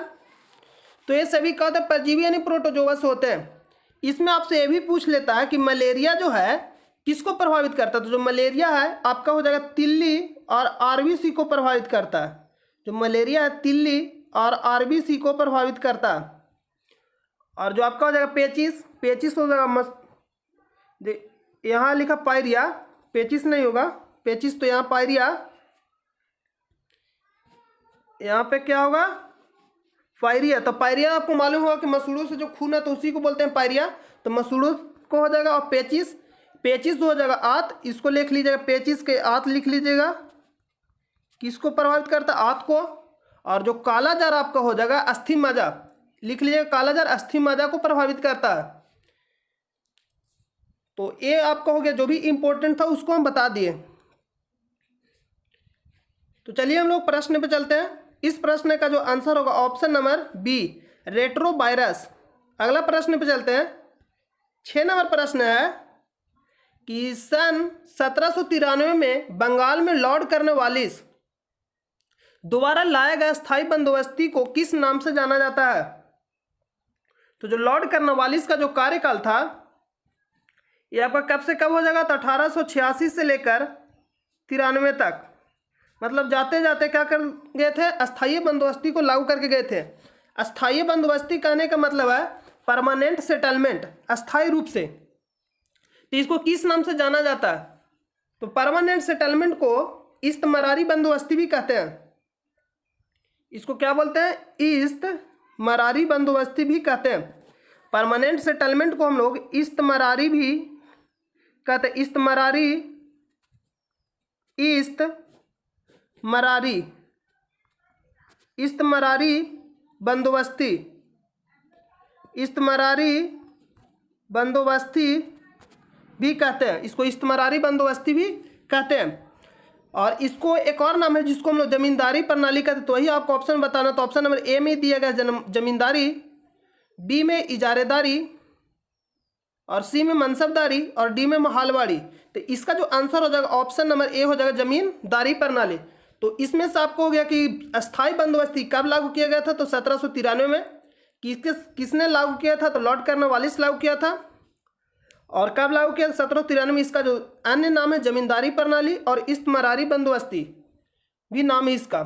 तो ये सभी क्या होते हैं? परजीवी यानी प्रोटोजोअस होते हैं। इसमें आपसे ये भी पूछ लेता है कि मलेरिया जो है किसको प्रभावित करता है। तो जो मलेरिया है आपका हो जाएगा तिल्ली और आरबीसी को प्रभावित करता है। जो मलेरिया है तिल्ली और आरबीसी को प्रभावित करता है। और जो आपका हो जाएगा पेचिस, पेचिस हो जाएगा यहाँ लिखा पायरिया, पेचिस नहीं होगा, पेचिस तो यहाँ पायरिया, यहाँ पे क्या होगा? पायरिया। तो पायरिया आपको मालूम होगा कि मसूड़ों से जो खून है तो उसी को बोलते हैं पायरिया। तो मसूड़ों को हो जाएगा। और पेचिस, पेचिस हो जाएगा आंत, इसको लिख लीजिएगा, पेचिस के आंत लिख लीजिएगा। किसको प्रभावित करता है? आंत को। और जो कालाजार आपका हो जाएगा अस्थि मज्जा, लिख लीजिएगा, कालाजार अस्थि मज्जा को प्रभावित करता है। तो ये आपका हो गया, जो भी इंपॉर्टेंट था उसको हम बता दिए। तो चलिए हम लोग प्रश्न पे चलते हैं। इस प्रश्न का जो आंसर होगा ऑप्शन नंबर बी, रेट्रोवायरस। अगला प्रश्न पे चलते हैं। 6 नंबर प्रश्न है कि सन 1793 में बंगाल में लॉर्ड कॉर्नवालिस द्वारा लाया गया स्थायी बंदोबस्ती को किस नाम से जाना जाता है? तो जो लॉर्ड कॉर्नवालिस का जो कार्यकाल था ये आपका कब से कब हो जाएगा? तो 1886 से लेकर 93 तक। मतलब जाते जाते क्या कर गए थे? अस्थायी बंदोबस्ती को लागू करके गए थे। अस्थायी बंदोबस्ती कहने का मतलब है परमानेंट सेटलमेंट, अस्थायी रूप से। तो इसको किस नाम से जाना जाता है? तो परमानेंट सेटलमेंट को इस्तमरारी बंदोबस्ती भी कहते हैं। इसको क्या बोलते हैं? इस्तमरारी बंदोबस्ती भी कहते हैं। परमानेंट सेटलमेंट को हम लोग इस्तमरारी भी कहते हैं। इस्तमरारी बंदोबस्ती भी कहते हैं। इसको इस्तमरारी बंदोबस्ती भी कहते हैं। और इसको एक और नाम है जिसको हम लोग जमींदारी प्रणाली कहते हैं। तो वही आपको ऑप्शन बताना। तो ऑप्शन नंबर ए में दिया गया जमींदारी, बी में इजारेदारी, और सी में मनसबदारी, और डी में महालवाड़ी। तो इसका जो आंसर हो जाएगा ऑप्शन नंबर ए हो जाएगा जमींदारी प्रणाली। तो इसमें से आपको हो गया कि अस्थायी बंदोबस्ती कब लागू किया गया था? तो 1793 में। किसने लागू किया था? तो लॉर्ड कॉर्नवालिस लागू किया था। और कब लागू किया? 1793 में। इसका जो अन्य नाम है जमींदारी प्रणाली और इस्तमरारी बंदोबस्ती भी नाम है इसका।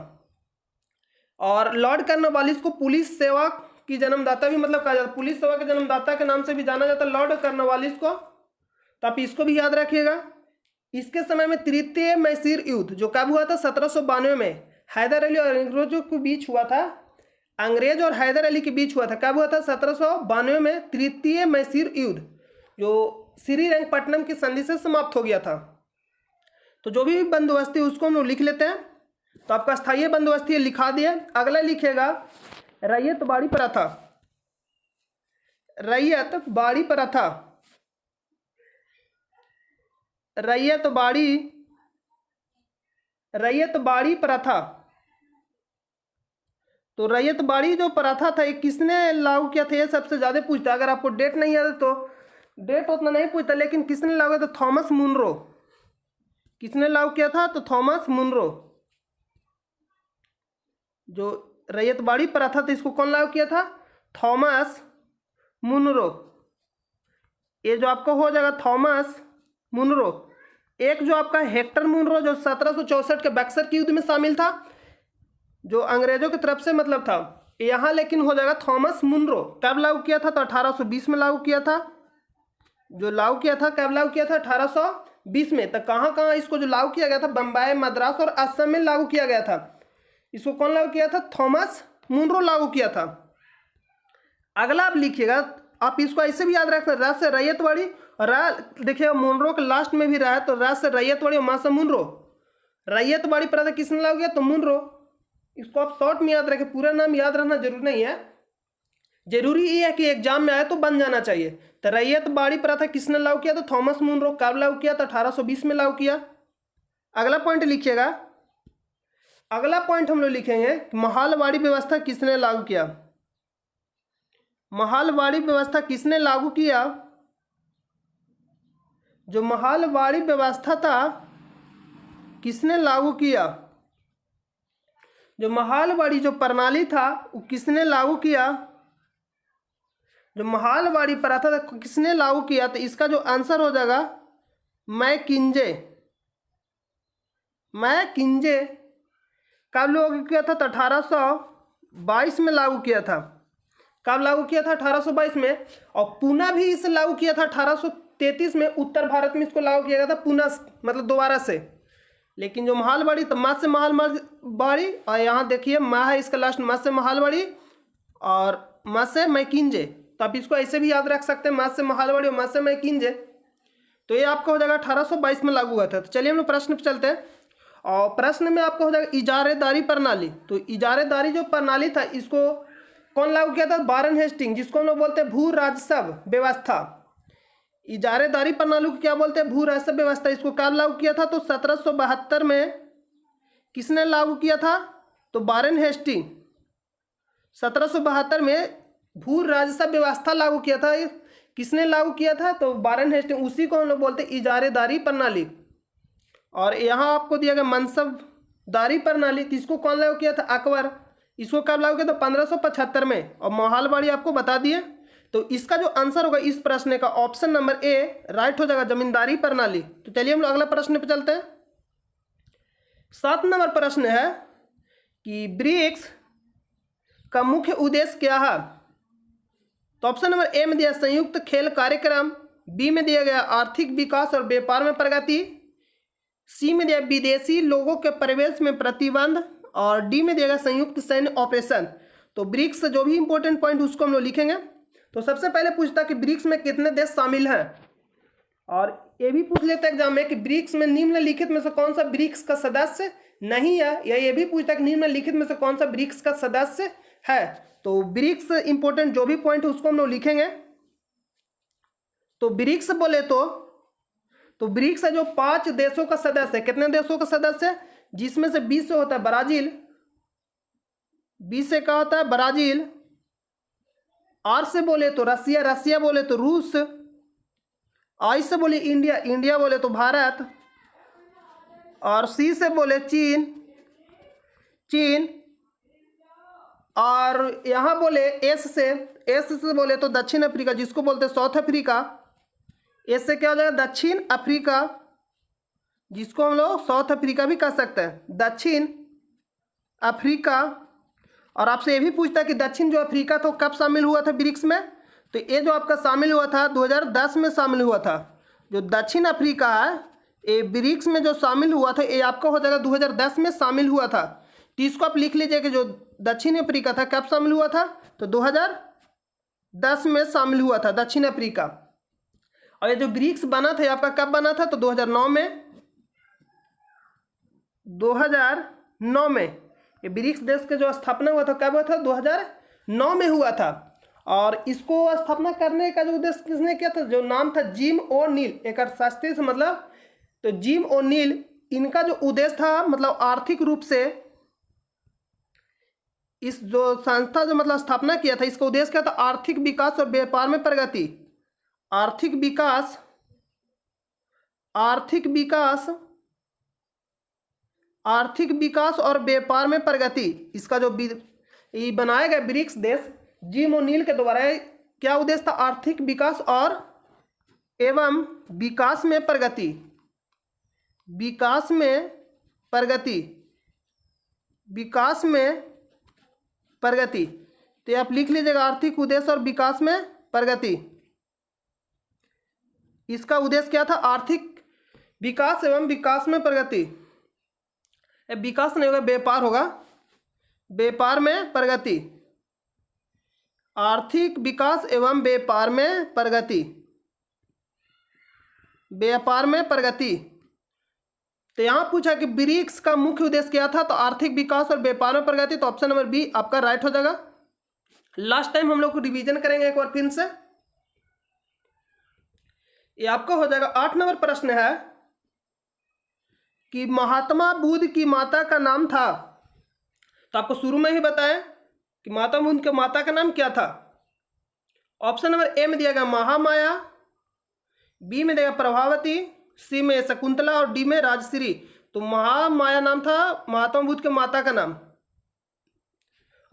और लॉर्ड कॉर्नवालिस को पुलिस सेवा की जन्मदाता भी मतलब कहा जाता है। पुलिस सेवा के जन्मदाता के नाम से भी जाना जाता है लॉर्ड कॉर्नवालिस को। तो आप इसको भी याद रखिएगा। इसके समय में तृतीय मैसूर युद्ध जो कब हुआ था? 1792 में। हैदर अली और अंग्रेजों के बीच हुआ था। अंग्रेज और हैदर अली के बीच हुआ था। कब हुआ था? 1792 में तृतीय मैसूर युद्ध, जो श्रीरंगपट्टनम की संधि से समाप्त हो गया था। तो जो भी बंदोबस्ती उसको हम लोग लिख लेते हैं। तो आपका स्थायी बंदोबस्ती लिखा दिया। अगला लिखेगा रैयतबाड़ी प्रथा। रैयतबाड़ी प्रथा, रैयतबाड़ी प्रथा। तो रैयतबाड़ी जो प्रथा था ये किसने लागू किया था? ये सबसे ज्यादा पूछता है। अगर आपको डेट नहीं याद है तो डेट उतना नहीं पूछता, लेकिन किसने लागू किया था? Thomas Munro. किसने लागू किया था? तो थॉमस मुनरो। जो रैयतबाड़ी प्रथा था इसको कौन लागू किया था? Thomas Munro. ये जो आपका हो जाएगा थॉमस मुनरो। एक जो आपका हेक्टर मुनरो जो 1764 के बक्सर के युद्ध में शामिल था, जो अंग्रेजों की तरफ से मतलब था, यहाँ लेकिन हो जाएगा थॉमस मुनरो। कब लागू किया था? तो 1820 में लागू किया था। जो लागू किया था कब लागू किया था? 1820 में। तो कहाँ कहाँ इसको जो लागू किया गया था? बम्बई, मद्रास और असम में लागू किया गया था। इसको कौन लागू किया था? थॉमस मुनरो लागू किया था। अगला आप लिखिएगा, आप इसको ऐसे भी याद रखना, रा से रैयतवाड़ी और रा देखिएगा मुनरो के लास्ट में भी रहा है। तो रा से रैयतवाड़ी और मा से मुनरो। रैयतवाड़ी प्रथा किसने लागू किया? तो मुनरो। इसको आप शॉर्ट में याद रखें, पूरा नाम याद रखना जरूरी नहीं है। जरूरी ये है कि एग्जाम में आए तो बन जाना चाहिए। तो रैयतबाड़ी प्रथा किसने लागू किया? तो थॉमस मुनरो। कब लागू किया? तो 1820 में लागू किया। अगला पॉइंट लिखिएगा। अगला पॉइंट हम लोग लिखेंगे महालवाड़ी व्यवस्था किसने लागू किया? महालवाड़ी व्यवस्था किसने लागू किया? जो महालवाड़ी व्यवस्था था किसने लागू किया? जो महालवाड़ी जो प्रणाली था वो किसने लागू किया, जो महालवाड़ी प्रथा था किसने लागू किया, तो इसका जो आंसर हो जाएगा मैकिंजे। मैकिंजे कब लागू किया था, तो 1822 में लागू किया था। कब लागू किया था, 1822 में। और पुनः भी इसे लागू किया था 1833 में, उत्तर भारत में इसको लागू किया गया था पुनः, मतलब दोबारा से। लेकिन जो महालवाड़ी, तो माँ से महालवाड़ी, और यहाँ देखिए माँ है इसका लास्ट, माँ से महालवाड़ी और माँ से मैकिंजे। तो आप इसको ऐसे भी याद रख सकते हैं, माँ से महालवाड़ी और माँ से मैकिंजे। तो ये आपका हो जाएगा 1822 में लागू हुआ था। तो चलिए हम लोग प्रश्न पर चलते हैं। और प्रश्न में आपका हो जाएगा इजारेदारी प्रणाली। तो इजारेदारी जो प्रणाली था इसको कौन लागू किया था, वारेन हेस्टिंग, जिसको हम लोग बोलते हैं भू राजस्व व्यवस्था। इजारेदारी प्रणाली को क्या बोलते हैं, भू राजस्व व्यवस्था। इसको कब लागू किया था, तो 1772 में किसने लागू किया था, तो वारेन हेस्टिंग। 1772 में भू राजस्व व्यवस्था लागू किया था। किसने लागू किया था, तो वारेन हेस्टिंग। उसी को हम लोग बोलते हैं इजारेदारी प्रणाली। और यहाँ आपको दिया गया मनसबदारी प्रणाली, किसको कौन लागू किया था, अकबर। इसको कब लागू किया था, 1575 में। और महालवाड़ी आपको बता दिए। तो इसका जो आंसर होगा इस प्रश्न का ऑप्शन नंबर ए राइट हो जाएगा, जमींदारी प्रणाली। तो चलिए हम लोग अगला प्रश्न पे चलते हैं। 7 नंबर प्रश्न है कि ब्रिक्स का मुख्य उद्देश्य क्या है। तो ऑप्शन नंबर ए में दिया संयुक्त खेल कार्यक्रम, बी में दिया गया आर्थिक विकास और व्यापार में प्रगति, सी में दिया विदेशी लोगों के प्रवेश में प्रतिबंध, और डी में दिया गया संयुक्त सैन्य ऑपरेशन। तो ब्रिक्स से जो भी इंपॉर्टेंट पॉइंट उसको हम लोग लिखेंगे। तो सबसे पहले पूछता कि ब्रिक्स में कितने देश शामिल हैं, और ये भी पूछ लेता एग्जाम में कि ब्रिक्स में निम्नलिखित में से कौन सा ब्रिक्स का सदस्य नहीं है, या ये भी पूछता कि निम्नलिखित में से कौन सा ब्रिक्स का सदस्य है। तो ब्रिक्स इंपॉर्टेंट जो भी पॉइंट है उसको हम लोग लिखेंगे। तो ब्रिक्स बोले तो ब्रिक्स है जो 5 देशों का सदस्य है। कितने देशों का सदस्य है, जिसमें से 20 से होता है ब्राजील, 20 से क्या होता है ब्राजील, आर से बोले तो रसिया, रसिया बोले तो रूस, आई से बोले इंडिया, इंडिया बोले तो भारत, और सी से बोले चीन, चीन, और यहाँ बोले एस से बोले तो दक्षिण अफ्रीका, जिसको बोलते हैं साउथ अफ्रीका। एस से क्या हो जाएगा, दक्षिण अफ्रीका, जिसको हम लोग साउथ अफ्रीका भी कह सकते हैं, दक्षिण अफ्रीका। और आपसे ये भी पूछता है कि दक्षिण जो अफ्रीका था कब शामिल हुआ था ब्रिक्स में। तो ये जो आपका शामिल हुआ था 2010 में शामिल हुआ था। जो दक्षिण अफ्रीका है ये ब्रिक्स में जो शामिल हुआ था ये आपका हो जाएगा 2010 में शामिल हुआ था। तो इसको आप लिख लीजिए कि जो दक्षिण अफ्रीका था कब शामिल हुआ था, तो 2010 में शामिल हुआ था दक्षिण अफ्रीका। और ये जो ब्रिक्स बना था आपका कब बना था, तो 2009 में। 2009 में ये ब्रिक्स देश के जो स्थापना हुआ था कब हुआ था, 2009 में हुआ था। और इसको स्थापना करने का जो उद्देश्य किसने किया था, जो नाम था जिम ओ नील, एक अर्थशास्त्री से मतलब, तो जिम ओ नील, इनका जो उद्देश्य था मतलब आर्थिक रूप से इस जो संस्था जो मतलब स्थापना किया था इसका उद्देश्य क्या था, आर्थिक विकास और व्यापार में प्रगति। आर्थिक विकास, आर्थिक विकास, आर्थिक विकास और व्यापार में प्रगति। इसका जो ये बनाया गया ब्रिक्स देश जिम ओ'नील के द्वारा क्या उद्देश्य था, आर्थिक विकास और एवं विकास में प्रगति, विकास में प्रगति, विकास में प्रगति। तो आप लिख लीजिएगा आर्थिक उद्देश्य और विकास में प्रगति। इसका उद्देश्य क्या था, आर्थिक विकास एवं विकास में प्रगति। विकास नहीं होगा, व्यापार होगा, व्यापार में प्रगति, आर्थिक विकास एवं व्यापार में प्रगति, व्यापार में प्रगति। तो यहां पूछा कि ब्रिक्स का मुख्य उद्देश्य क्या था, तो आर्थिक विकास और व्यापार में प्रगति। तो ऑप्शन नंबर बी आपका राइट हो जाएगा। लास्ट टाइम हम लोग को रिवीजन करेंगे एक बार फिर से। ये आपका हो जाएगा 8 नंबर प्रश्न है कि महात्मा बुद्ध की माता का नाम था। तो आपको शुरू में ही बताएं कि महात्मा बुद्ध के माता का नाम क्या था। ऑप्शन नंबर ए में दिया गया महामाया, बी में दिया गया प्रभावती, सी में शकुंतला और डी में राजश्री। तो महामाया नाम था महात्मा बुद्ध के माता का नाम।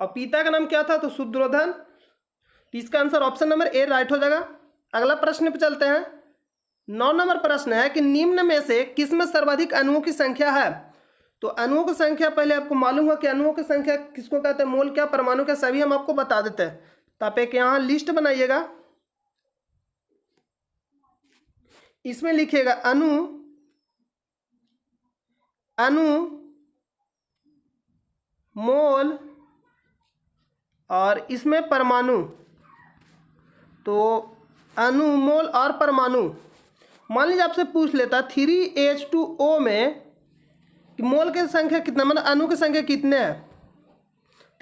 और पिता का नाम क्या था? तो शुद्रोधन। तो इसका answer option number A right हो जाएगा। अगला प्रश्न पे चलते हैं। 9 नंबर प्रश्न है कि निम्न में से किसमें सर्वाधिक अणुओं की संख्या है? तो अणुओं की संख्या पहले आपको मालूम है कि अणुओं की संख्या किसको कहते हैं, मोल क्या, परमाणु क्या, सभी हम आपको बता देते हैं। तो आप एक यहाँ लिस्ट बनाइएगा, इसमें लिखिएगा अणु, अणु, मोल और इसमें परमाणु। तो अणु, मोल और परमाणु। मान लीजिए आपसे पूछ लेता 3H2O में कि मोल की संख्या कितना, मतलब अणु की संख्या कितने हैं,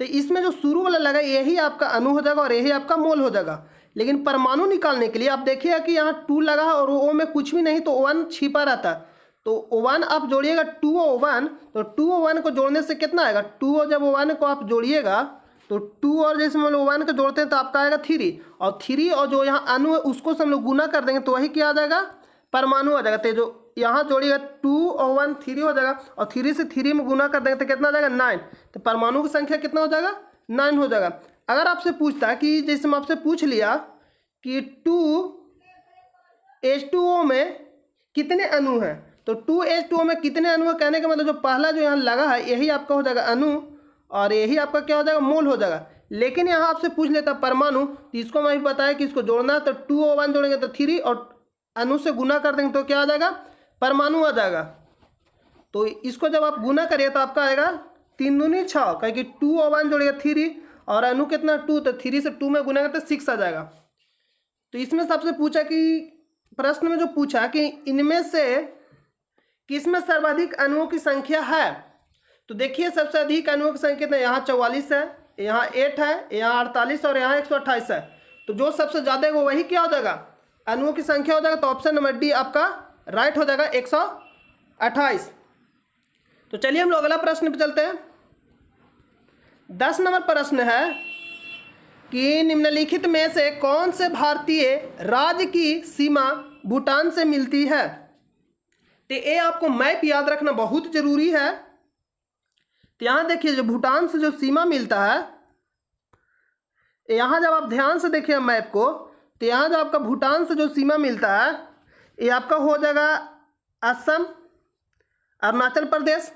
तो इसमें जो शुरू वाला लगा यही आपका अणु हो जाएगा और यही आपका मोल हो जाएगा। लेकिन परमाणु निकालने के लिए आप देखिएगा कि यहाँ 2 लगा है और O में कुछ भी नहीं, तो 1 छिपा रहता है। तो 1 आप जोड़िएगा 2O1, तो 2O1 को जोड़ने से कितना आएगा, 2O जब 1 को आप जोड़िएगा तो 2 और जैसे हम लोग 1 को जोड़ते हैं तो आपका आएगा 3, और 3 और जो यहाँ अणु है उसको से हम लोग गुना कर देंगे तो वही क्या आ जाएगा, परमाणु आ जाएगा। तो जो यहाँ जोड़िएगा 2 और 1 3 हो जाएगा, और 3 से 3 में गुना कर देंगे तो कितना आ जाएगा 9। तो परमाणु की संख्या कितना हो जाएगा, 9 हो जाएगा। अगर आपसे पूछता कि जैसे हम आपसे पूछ लिया कि 2H2O में कितने अणु हैं, तो 2H2O में कितने अणु है कहने का मतलब जो पहला जो यहाँ लगा है यही आपका हो जाएगा अणु और यही आपका क्या हो जाएगा, मोल हो जाएगा। लेकिन यहाँ आपसे पूछ लेता परमाणु, तो इसको मैं भी बताया कि इसको जोड़ना है, तो 2 और 1 जोड़ेंगे तो 3 और अणु से गुना कर देंगे तो क्या आ जाएगा, परमाणु आ जाएगा। तो इसको जब आप गुना करिए तो आपका आएगा 3 दूनी 6, कहे कि 2 और 1 जोड़ेगा 3 और अणु कितना 2, तो 3 से 2 में गुना करते 6 आ जाएगा। तो इसमें सबसे पूछा कि प्रश्न में जो पूछा कि इनमें से किसमें सर्वाधिक अणुओं की संख्या है, तो देखिए सबसे अधिक अणुओं की संख्या कितना, यहाँ 44 है, यहाँ 8 है, यहाँ 48 और यहाँ 128 है। तो जो सबसे ज़्यादा है वो वही क्या हो जाएगा, अणुओं की संख्या हो जाएगा। तो ऑप्शन नंबर डी आपका राइट हो जाएगा, 128। तो चलिए हम लोग अगला प्रश्न पे चलते हैं। 10 नंबर प्रश्न है कि निम्नलिखित में से कौन से भारतीय राज्य की सीमा भूटान से मिलती है? तो ये आपको मैप याद रखना बहुत जरूरी है। तो यहाँ देखिए जो भूटान से जो सीमा मिलता है, यहाँ जब आप ध्यान से देखिए मैप को, तो यहाँ जो आपका भूटान से जो सीमा मिलता है ये आपका हो जाएगा असम, अरुणाचल प्रदेश,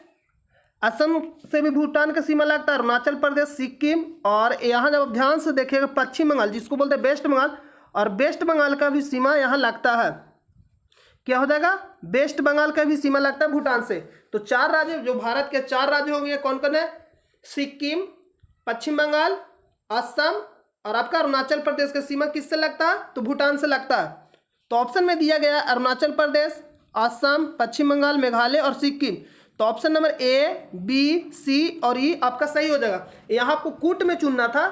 असम से भी भूटान का सीमा लगता है, अरुणाचल प्रदेश, सिक्किम, और यहाँ जब आप ध्यान से देखिएगा पश्चिम बंगाल जिसको बोलते हैं वेस्ट बंगाल, और वेस्ट बंगाल का भी सीमा यहाँ लगता है। क्या हो जाएगा, वेस्ट बंगाल का भी सीमा लगता है भूटान से। तो 4 राज्य जो भारत के 4 राज्य होंगे कौन कौन है, सिक्किम, पश्चिम बंगाल, असम और आपका अरुणाचल प्रदेश का सीमा किससे लगता है, तो भूटान से लगता है। तो ऑप्शन में दिया गया अरुणाचल प्रदेश, असम, पश्चिम बंगाल, मेघालय और सिक्किम। तो ऑप्शन नंबर ए, बी, सी और ई आपका सही हो जाएगा। यहाँ आपको कूट में चुनना था,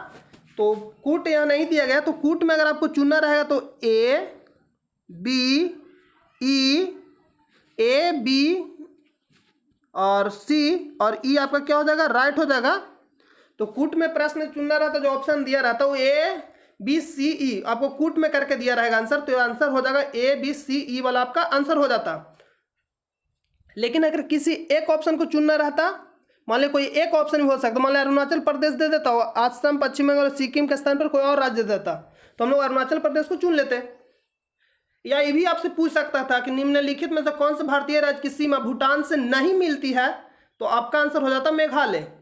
तो कूट यहाँ नहीं दिया गया, तो कूट में अगर आपको चुनना रहेगा तो ए, बी, ए, बी और सी और ई आपका क्या हो जाएगा, राइट हो जाएगा। तो कूट में प्रश्न चुनना रहता, जो ऑप्शन दिया रहता वो ए, बी, सी, ई आपको कूट में करके दिया रहेगा आंसर, तो आंसर हो जाएगा ए, बी, सी, ई वाला आपका आंसर हो जाता। लेकिन अगर किसी एक ऑप्शन को चुनना रहता, मान लो कोई एक ऑप्शन भी हो सकता, मान लो अरुणाचल प्रदेश दे देता, असम, पश्चिम बंगाल और सिक्किम के स्थान पर कोई और राज्य दे देता, तो हम लोग अरुणाचल प्रदेश को चुन लेते। या ये भी आपसे पूछ सकता था कि निम्नलिखित में से कौन से भारतीय राज्य की सीमा भूटान से नहीं मिलती है, तो आपका आंसर हो जाता मेघालय।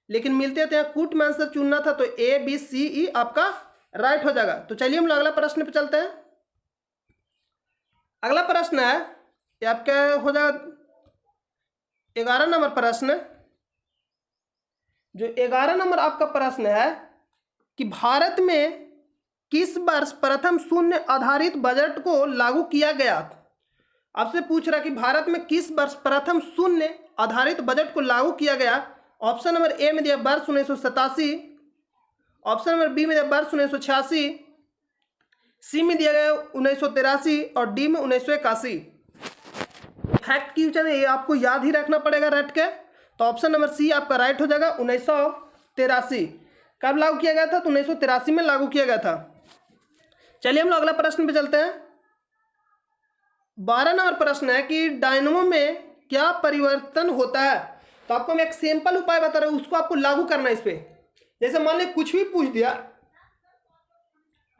लेकिन मिलते थे कूट में आंसर चुनना था, तो ए, बी, सी, ई आपका राइट हो जाएगा। तो चलिए हम लोग अगला प्रश्न पे चलते हैं। अगला प्रश्न है ये आपका हो जाएगा 11 नंबर प्रश्न। जो 11 नंबर आपका प्रश्न है कि भारत में किस वर्ष प्रथम शून्य आधारित बजट को लागू किया गया। आपसे पूछ रहा कि भारत में किस वर्ष प्रथम शून्य आधारित बजट को लागू किया गया। ऑप्शन नंबर ए में दिया वर्ष 1987, ऑप्शन नंबर बी में दिया वर्ष 1986, सी में दिया गया 1983 और डी में 1981। फैक्ट क्वेश्चन है, ये आपको याद ही रखना पड़ेगा रट के। तो ऑप्शन नंबर सी आपका राइट हो जाएगा 1983। कब लागू किया गया था, तो 1983 में लागू किया गया था। चलिए हम लोग अगला प्रश्न पे चलते हैं। 12 नंबर प्रश्न है कि डायनमो में क्या परिवर्तन होता है। तो आपको मैं एक सिंपल उपाय बता रहा हूँ, उसको आपको लागू करना है इस पे। जैसे मान ली कुछ भी पूछ दिया,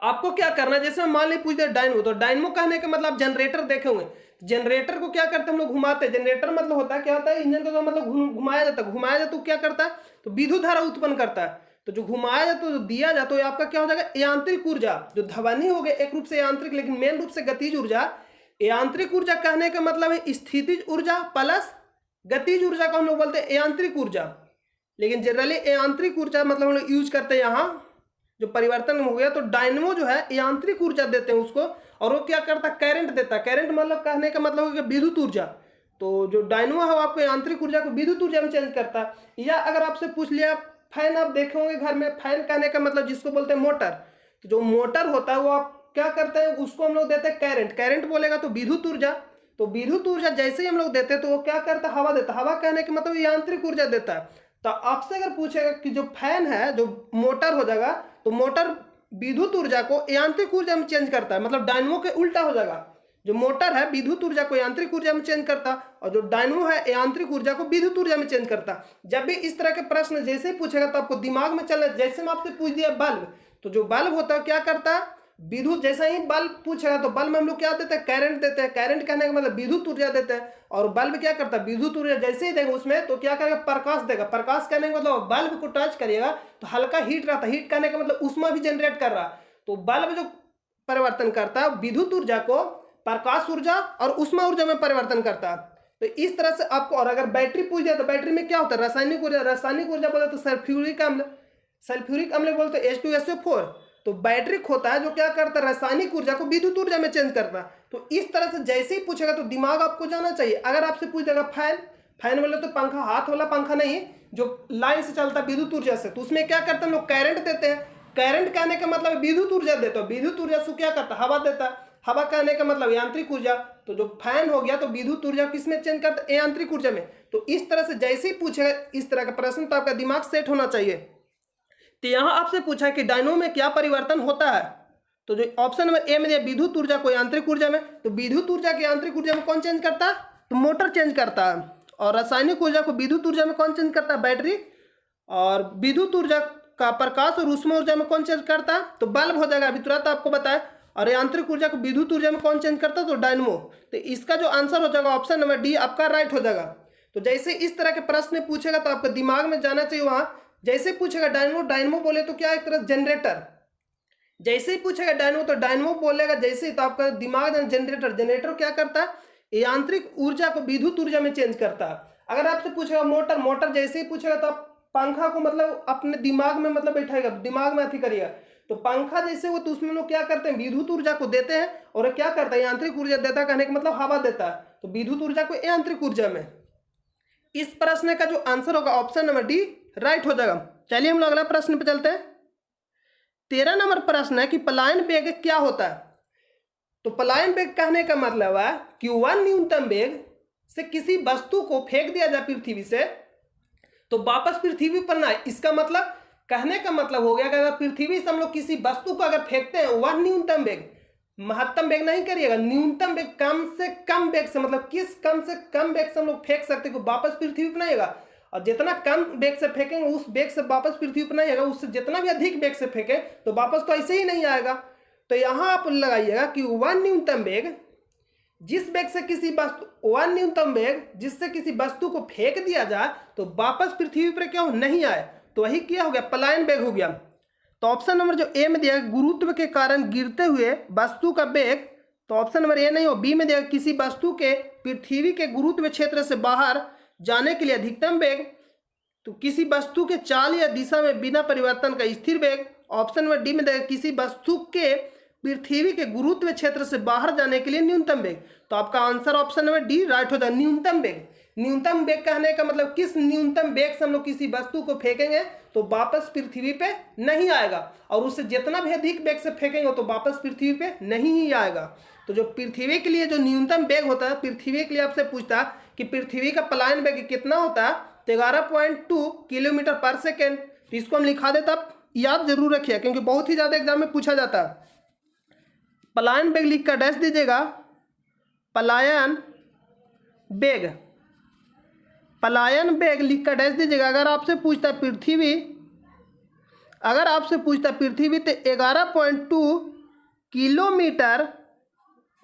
आपको क्या करना है, जैसे मान ली पूछ दिया डायनमो, तो डायनमो कहने का मतलब जनरेटर देखे होंगे। जनरेटर को क्या करते हैं हम लोग, घुमाते हैं। जनरेटर मतलब होता है क्या होता है, इंजन को तो मतलब घुमाया जाता है, घुमाया जाता तो क्या करता है, तो विद्युत धारा उत्पन्न करता है। तो जो घुमाया जाता है, जो दिया जाता है, आपका क्या हो जाएगा, यांत्रिक ऊर्जा। जो ध्वनि हो गया एक रूप से यांत्रिक, लेकिन मेन रूप से गतिज ऊर्जा। यांत्रिक ऊर्जा कहने का मतलब है स्थितिज ऊर्जा प्लस गतिज ऊर्जा को हम लोग बोलते हैं यांत्रिक ऊर्जा। लेकिन जनरली यांत्रिक ऊर्जा मतलब हम लोग यूज करते हैं यहाँ, जो परिवर्तन हो गया। तो डायनमो जो है यांत्रिक ऊर्जा देते हैं उसको, और वो क्या करता है, करंट देता है। करंट मतलब कहने का मतलब हो गया विद्युत ऊर्जा। तो जो डायनमो है वो आपको यांत्रिक ऊर्जा को विद्युत ऊर्जा में चेंज करता है। या अगर आपसे पूछ लिया फैन, आप देखे होंगे घर में, फैन कहने का मतलब जिसको बोलते हैं मोटर। तो जो मोटर होता है वो आप क्या करते हैं, उसको हम लोग देते हैं करंट। करंट बोलेगा तो विद्युत ऊर्जा। तो विद्युत ऊर्जा जैसे ही हम लोग देते हैं तो वो क्या करता है, हवा देता है। हवा कहने का मतलब यांत्रिक ऊर्जा देता है। तो आपसे अगर पूछेगा कि जो फैन है, जो मोटर हो जाएगा, तो मोटर विद्युत ऊर्जा को यांत्रिक ऊर्जा में चेंज करता है, मतलब डायनमो के उल्टा हो जाएगा। जो मोटर है विद्युत ऊर्जा को यांत्रिक ऊर्जा में चेंज करता, और जो डायनमो है यांत्रिक ऊर्जा को विद्युत ऊर्जा में चेंज करता। जब भी इस तरह के प्रश्न जैसे ही पूछेगा तो आपको दिमाग में चलना, जैसे मैं आपसे पूछ दिया बल्ब, तो जो बल्ब होता है क्या करता है, विद्युत। जैसा ही बल्ब पूछेगा तो बल्ब में हम लोग क्या देते हैं, करंट देते हैं। करंट कहने का मतलब विद्युत ऊर्जा देते हैं। और बल्ब क्या करता है, विद्युत ऊर्जा जैसे ही देगा उसमें तो क्या करेगा, प्रकाश देगा। प्रकाश कहने का मतलब बल्ब को टच करिएगा तो हल्का हीट रहता है। हीट कहने का मतलब ऊष्मा भी जनरेट कर रहा है। तो बल्ब जो परिवर्तन करता है विद्युत ऊर्जा को प्रकाश ऊर्जा और ऊष्मा ऊर्जा में परिवर्तन करता है। तो इस तरह से आपको, और अगर बैटरी पूछ दिया तो बैटरी में क्या होता है, रासायनिक ऊर्जा। रासायनिक ऊर्जा बोले तो सल्फ्यूरिक अम्ल, सल्फ्यूरिक अम्ल बोलते हैं H2SO4। तो बैटरिक होता है जो क्या करता है, रासायनिक ऊर्जा को विद्युत ऊर्जा में चेंज करता है। तो इस तरह से जैसे ही पूछेगा तो दिमाग आपको जाना चाहिए। अगर आपसे पूछ देगा फैन, फैन बोले तो पंखा, हाथ वाला पंखा नहीं, जो लाइन से चलता है विद्युत ऊर्जा से, तो उसमें क्या करते हैं हम लोग, करंट देते हैं। करंट कहने का मतलब विद्युत ऊर्जा देता है। विद्युत ऊर्जा से क्या करता है, हवा देता है। हवा कहने का मतलब यांत्रिक ऊर्जा। तो जो फैन हो गया तो विद्युत ऊर्जा किसमें चेंज करता है, यांत्रिक ऊर्जा में। तो इस तरह से जैसे ही पूछेगा इस तरह का प्रश्न तो आपका दिमाग सेट होना चाहिए। तो यहाँ आपसे पूछा है कि डायनमो में क्या परिवर्तन होता है, तो जो ऑप्शन नंबर ए में दिया विद्युत ऊर्जा को यांत्रिक ऊर्जा में, तो विद्युत ऊर्जा की यांत्रिक ऊर्जा में कौन चेंज करता है, तो मोटर चेंज करता है। और रासायनिक ऊर्जा को विद्युत ऊर्जा में कौन चेंज करता है, बैटरी। और विद्युत ऊर्जा का प्रकाश और ऊष्मा ऊर्जा में कौन चेंज करता है, तो बल्ब हो जाएगा, अभी तुरंत आपको बताया। और यांत्रिक ऊर्जा को विद्युत ऊर्जा में कौन चेंज करता है, तो डायनमो। तो इसका जो आंसर हो जाएगा ऑप्शन नंबर डी आपका राइट हो जाएगा। तो जैसे इस तरह के प्रश्न पूछेगा तो आपको दिमाग में जाना चाहिए वहां। जैसे पूछेगा डायनमो, डायनमो बोले तो क्या, एक तरह जनरेटर। जैसे ही पूछेगा डायनमो तो डायनमो बोलेगा जैसे ही, तो आपका दिमाग जनरेटर। जनरेटर क्या करता है, यांत्रिक ऊर्जा को विद्युत ऊर्जा में चेंज करता है। अगर आपसे पूछेगा मोटर, मोटर जैसे ही पूछेगा तो आप पंखा को मतलब अपने दिमाग में मतलब बैठाएगा, दिमाग में अथी करिएगा। तो पंखा जैसे वो, तो उसमें लोग क्या करते हैं, विद्युत ऊर्जा को देते हैं, और क्या करता है, यांत्रिक ऊर्जा देता है, कहने का मतलब हवा देता है। तो विद्युत ऊर्जा को यांत्रिक ऊर्जा में। इस प्रश्न का जो आंसर होगा ऑप्शन नंबर डी राइट हो जाएगा। चलिए हम लोग अगला प्रश्न पे चलते हैं। 13 नंबर प्रश्न है कि पलायन वेग क्या होता है। तो पलायन वेग कहने का मतलब है कि वह न्यूनतम वेग से किसी वस्तु को फेंक दिया जाए पृथ्वी से, तो वापस पृथ्वी पर ना आए। इसका मतलब, कहने का मतलब हो गया कि अगर पृथ्वी से हम लोग किसी वस्तु को अगर फेंकते हैं, वह न्यूनतम वेग, महत्तम वेग नहीं करिएगा, न्यूनतम वेग, कम से कम वेग से, मतलब किस कम से कम वेग से हम लोग फेंक सकते हैं, वापस पृथ्वी पर नहीं आएगा। और जितना कम वेग से फेंकेंगे उस वेग से वापस पृथ्वी पर नहीं आएगा। उससे जितना भी अधिक वेग से फेंके तो वापस तो ऐसे ही नहीं आएगा। तो यहाँ आप लगाइएगा कि वह न्यूनतम वेग जिस वेग से किसी वस्तु, वह न्यूनतम वेग जिससे किसी वस्तु को फेंक दिया जाए तो वापस पृथ्वी पर क्या हो, नहीं आए। तो वही क्या हो गया, पलायन वेग हो गया। तो ऑप्शन नंबर जो ए में दिया गुरुत्व के कारण गिरते हुए वस्तु का वेग, तो ऑप्शन नंबर ए नहीं हो, बी में दिया किसी वस्तु के पृथ्वी के गुरुत्व क्षेत्र से बाहर जाने के लिए अधिकतम वेग, तो किसी वस्तु के चाल या दिशा में बिना परिवर्तन का स्थिर वेग। ऑप्शन नंबर डी में दिया किसी वस्तु के पृथ्वी के गुरुत्व क्षेत्र से बाहर जाने के लिए न्यूनतम वेग। तो आपका answer option number D right हो जाए, न्यूनतम वेग। न्यूनतम वेग कहने का मतलब किस न्यूनतम वेग से हम लोग किसी वस्तु को फेंकेंगे तो वापस पृथ्वी पे नहीं आएगा, और उससे जितना भी अधिक वेग से फेंकेंगे तो वापस पृथ्वी पे नहीं ही आएगा। तो जो पृथ्वी के लिए जो न्यूनतम वेग होता है, पृथ्वी के लिए आपसे पूछता है कि पृथ्वी का पलायन वेग कितना होता है, तो 11.2 किलोमीटर पर सेकेंड। तो इसको हम लिखा देता, आप याद जरूर रखिए क्योंकि बहुत ही ज़्यादा एग्जाम में पूछा जाता है। पलायन वेग लिख कर डैश दीजिएगा, पलायन वेग, पलायन वेग लिख कर डैश दीजिएगा। अगर आपसे पूछता है पृथ्वी अगर आपसे पूछता पृथ्वी तो 11.2 किलोमीटर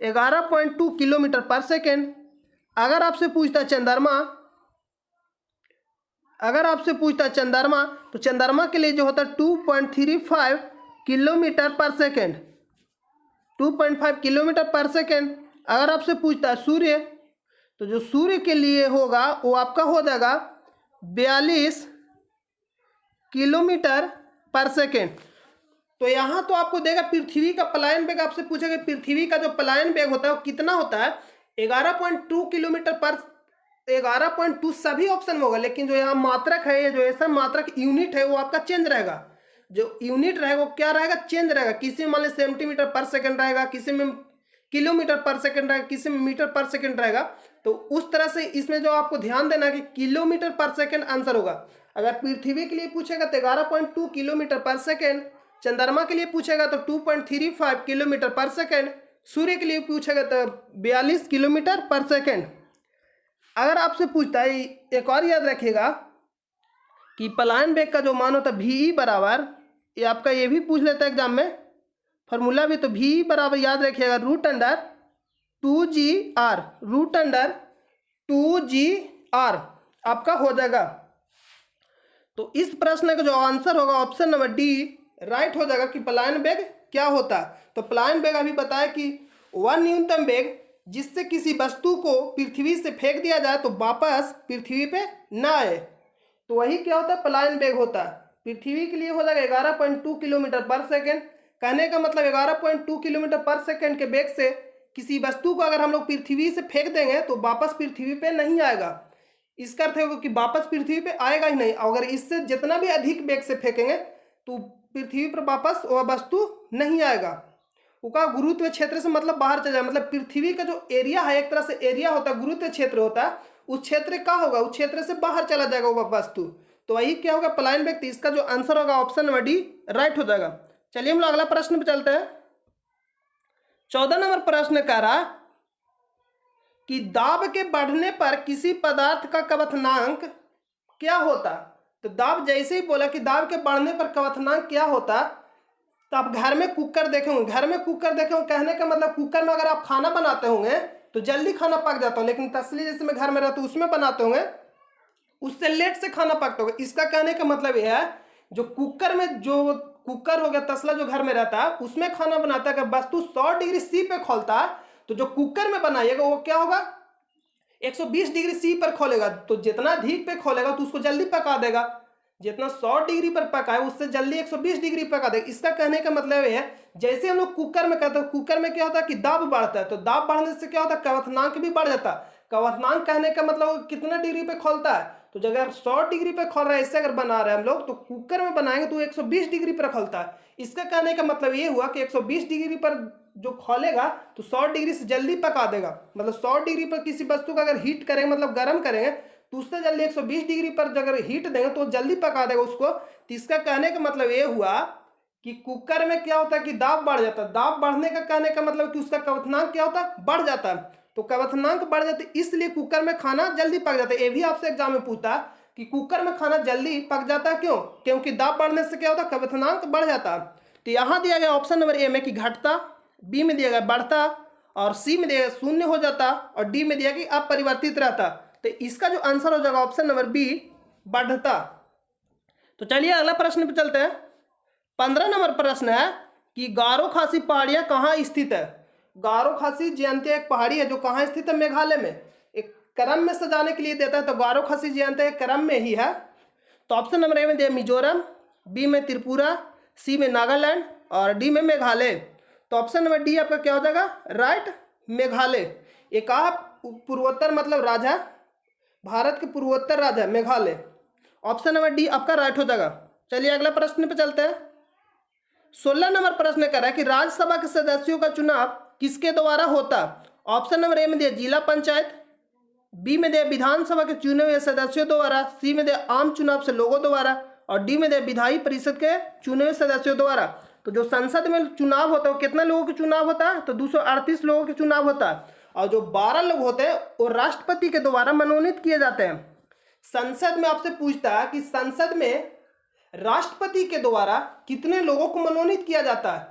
11.2 किलोमीटर पर सेकेंड। अगर आपसे पूछता चंद्रमा तो चंद्रमा के लिए जो होता है 2.35 किलोमीटर पर सेकेंड, 2.5 किलोमीटर पर सेकेंड। अगर आपसे पूछता है सूर्य तो जो सूर्य के लिए होगा वो आपका हो जाएगा 42 किलोमीटर पर सेकेंड। तो यहाँ तो आपको देगा पृथ्वी का पलायन वेग, आपसे पूछेगा पृथ्वी का जो पलायन वेग होता है वो कितना होता है, 11.2 किलोमीटर पर 11.2 सभी ऑप्शन में होगा, लेकिन जो यहाँ मात्रक है, ये जो ऐसा मात्रक यूनिट है वो आपका चेंज रहेगा। जो यूनिट रहेगा वो क्या रहेगा, चेंज रहेगा। किसी में मान लीजिए सेंटीमीटर पर सेकंड रहेगा, किसी में किलोमीटर पर सेकंड रहेगा, किसी में मीटर पर सेकंड रहेगा। तो उस तरह से इसमें जो आपको ध्यान देना है कि किलोमीटर पर सेकंड आंसर होगा। अगर पृथ्वी के लिए पूछेगा तो 11.2 किलोमीटर पर सेकंड, चंद्रमा के लिए पूछेगा तो 2.35 किलोमीटर पर सेकंड, सूर्य के लिए पूछेगा तो 42 किलोमीटर पर सेकंड। अगर आपसे पूछता है, एक और याद रखिएगा कि पलायन वेग का जो मान होता है VE बराबर, ये आपका ये भी पूछ लेता है एग्जाम में फॉर्मूला भी, तो VE बराबर याद रखिएगा √2GR, √2GR आपका हो जाएगा। तो इस प्रश्न का जो आंसर होगा ऑप्शन नंबर डी राइट हो जाएगा कि पलायन वेग क्या होता है। तो पलायन वेग अभी बताया कि वह न्यूनतम वेग जिससे किसी वस्तु को पृथ्वी से फेंक दिया जाए तो वापस पृथ्वी पे ना आए, तो वही क्या होता है, पलायन वेग होता है। पृथ्वी के लिए हो जाएगा 11.2 किलोमीटर पर सेकेंड। कहने का मतलब 11.2 किलोमीटर पर सेकेंड के वेग से किसी वस्तु को अगर हम लोग पृथ्वी से फेंक देंगे तो वापस पृथ्वी पे नहीं आएगा। इसका अर्थ है कि वापस पृथ्वी पे आएगा ही नहीं। अगर इससे जितना भी अधिक वेग से फेंकेंगे तो पृथ्वी पर वापस वह वस्तु नहीं आएगा। उसका गुरुत्व क्षेत्र से मतलब बाहर चला जाए, मतलब पृथ्वी का जो एरिया है, एक तरह से एरिया होता है, गुरुत्व क्षेत्र होता है, उस क्षेत्र का होगा, उस क्षेत्र से बाहर चला जाएगा वह वस्तु। तो वही क्या होगा, पलायन वेग। इसका जो आंसर होगा ऑप्शन नंबर डी राइट हो जाएगा। चलिए हम लोग अगला प्रश्न पे चलते हैं। 14 नंबर प्रश्न कह रहा कि दाब के बढ़ने पर किसी पदार्थ का क्वथनांक क्या होता। तो दाब जैसे ही बोला कि दाब के बढ़ने पर क्वथनांक क्या होता, तो आप घर में कुकर देखे होंगे, कहने का मतलब कुकर में अगर आप खाना बनाते होंगे तो जल्दी खाना पक जाता हो, लेकिन तसली जैसे में घर में रहते उसमें बनाते होंगे उससे लेट से खाना पकता होगा। इसका कहने का मतलब यह है जो कुकर में, जो कुकर हो गया, तसला जो घर में रहता है उसमें खाना बनाता है, अगर वस्तु 100 डिग्री सी पे खोलता है तो जो कुकर में बनाइएगा वो क्या होगा, 120 डिग्री सी पर खोलेगा। तो जितना अधिक पे खोलेगा तो उसको जल्दी पका देगा, जितना 100 डिग्री पर पकाए उससे जल्दी 120 डिग्री पका देगा। इसका कहने का मतलब ये है, जैसे हम लोग कुकर में कहते हैं, कुकर में क्या होता है कि दाब बढ़ता है, तो दाब बढ़ने से क्या होता है, क्वथनांक भी बढ़ जाता है। क्वथनांक कहने का मतलब कितना डिग्री पे खोलता है, तो अगर 100 डिग्री पे खोल रहा है, इससे अगर बना रहे हैं हम लोग, तो कुकर में बनाएंगे तो 120 डिग्री पर खोलता है। इसका कहने का मतलब ये हुआ कि 120 डिग्री पर जो खोलेगा तो 100 डिग्री से जल्दी पका देगा। मतलब 100 डिग्री पर किसी वस्तु को अगर हीट करेंगे, मतलब गर्म करेंगे, तो उससे जल्दी 120 डिग्री पर अगर हीट देंगे तो जल्दी पका देगा उसको। तो इसका कहने का मतलब ये हुआ कि कुकर में क्या होता है कि दाब बढ़ जाता है। दाब बढ़ने का कहने का मतलब कि उसका क्वथनांक क्या होता है, बढ़ जाता है। तो क्वथनांक बढ़ जाता है, इसलिए कुकर में खाना जल्दी पक जाता है। ये भी आपसे एग्जाम में पूछता है कि कुकर में खाना जल्दी पक जाता है, क्यों, क्योंकि दाब बढ़ने से क्या होता है, क्वथनांक बढ़ जाता है। तो यहाँ दिया गया ऑप्शन नंबर ए में कि घटता, बी में दिया गया बढ़ता, और सी में दिया गया शून्य हो जाता, और डी में दिया कि अपरिवर्तित रहता। तो इसका जो आंसर हो जाएगा ऑप्शन नंबर बी बढ़ता। तो चलिए अगला प्रश्न पे चलते हैं। 15 नंबर प्रश्न है कि गारो खासी पहाड़ियां कहाँ स्थित है। गारो खासी जयंती एक पहाड़ी है जो कहाँ स्थित है, मेघालय में। एक क्रम में सजाने के लिए देता है, तो गारो खासी जयंती एक क्रम में ही है। तो ऑप्शन नंबर ए में दिया मिजोरम, बी में त्रिपुरा, सी में नागालैंड, और डी में मेघालय। तो ऑप्शन नंबर डी आपका क्या हो जाएगा, राइट, मेघालय। एक पूर्वोत्तर मतलब राज्य, भारत के पूर्वोत्तर राज्य मेघालय। ऑप्शन नंबर डी आपका राइट हो जाएगा। चलिए अगला प्रश्न पे चलते हैं। 16 नंबर प्रश्न कर रहा है कि राज्यसभा के सदस्यों का चुनाव किसके द्वारा होता। ऑप्शन नंबर ए में दिया जिला पंचायत, बी में दिया विधानसभा के चुने हुए सदस्यों द्वारा, सी में दिया आम चुनाव से लोगों द्वारा, और डी में दिया विधायी परिषद के चुने हुए सदस्यों द्वारा। तो जो संसद में चुनाव होता है वो कितना लोगों के चुनाव होता है, तो 238 लोगों के चुनाव होता है, और जो 12 लोग होते हैं वो राष्ट्रपति के द्वारा मनोनीत किए जाते हैं। संसद में आपसे पूछता है कि संसद में राष्ट्रपति के द्वारा कितने लोगों को मनोनीत किया जाता है?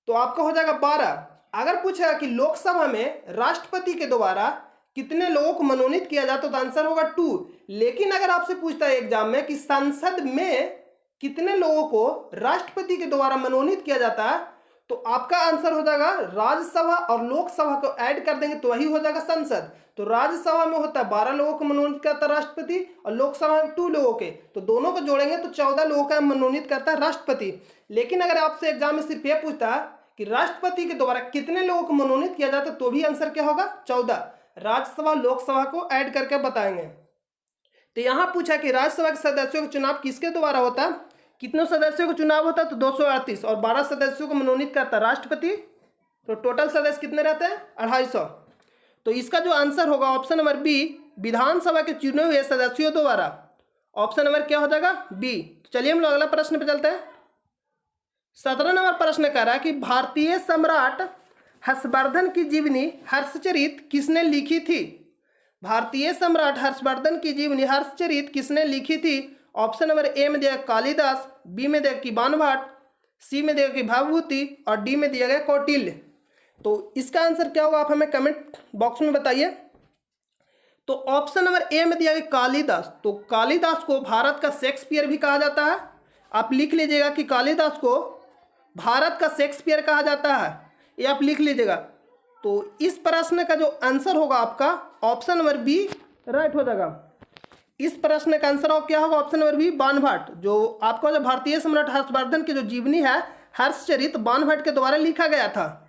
तो आपका हो जाएगा 12। अगर पूछेगा कि लोकसभा में राष्ट्रपति के द्वारा कितने लोगों को मनोनीत किया जाता है तो आंसर होगा 2। लेकिन अगर आपसे पूछता है एग्जाम में कि संसद में कितने लोगों को राष्ट्रपति के द्वारा मनोनीत किया जाता है तो आपका आंसर हो जाएगा राज्यसभा और लोकसभा को ऐड कर देंगे तो वही हो जाएगा संसद। तो राज्यसभा में होता है 12 लोगों को मनोनीत करता है राष्ट्रपति और लोकसभा में 2 लोगों के, तो दोनों को जोड़ेंगे तो 14 लोगों का मनोनीत करता है राष्ट्रपति। लेकिन अगर आपसे एग्जाम में सिर्फ ये पूछता है कि राष्ट्रपति के द्वारा कितने लोगों को मनोनीत किया जाता है तो भी आंसर क्या होगा 14। राज्यसभा लोकसभा को ऐड करके बताएंगे। तो यहां पूछा कि राज्यसभा के सदस्यों का चुनाव किसके द्वारा होता है, कितने सदस्यों का चुनाव होता है तो 238 और 12 सदस्यों को मनोनीत करता है राष्ट्रपति, तो टोटल सदस्य कितने रहते हैं 250। तो इसका जो आंसर होगा ऑप्शन नंबर बी, विधानसभा के चुने हुए सदस्यों द्वारा। ऑप्शन नंबर क्या हो जाएगा बी। तो चलिए हम लोग अगला प्रश्न पे चलते हैं। 17 नंबर प्रश्न कह रहा है कि भारतीय सम्राट हर्षवर्धन की जीवनी हर्षचरित किसने लिखी थी? भारतीय सम्राट हर्षवर्धन की जीवनी हर्षचरित किसने लिखी थी? ऑप्शन नंबर ए में दिया कालिदास, बी में दिया कि बाणभट्ट, सी में दिया कि भवभूति और डी में दिया गया कौटिल्य। तो इसका आंसर क्या होगा आप हमें कमेंट बॉक्स में बताइए। तो ऑप्शन नंबर ए में दिया गया कालिदास। तो कालिदास को भारत का शेक्सपियर भी कहा जाता है। आप लिख लीजिएगा कि कालिदास को भारत का शेक्सपियर कहा जाता है, ये आप लिख लीजिएगा। तो इस प्रश्न का जो आंसर होगा आपका ऑप्शन नंबर बी राइट हो जाएगा। इस प्रश्न का आंसर क्या होगा ऑप्शन नंबर बी बाणभट्ट। जो आपका जो भारतीय सम्राट हर्षवर्धन की जो जीवनी है हर्षचरित बाणभट्ट के द्वारा लिखा गया था।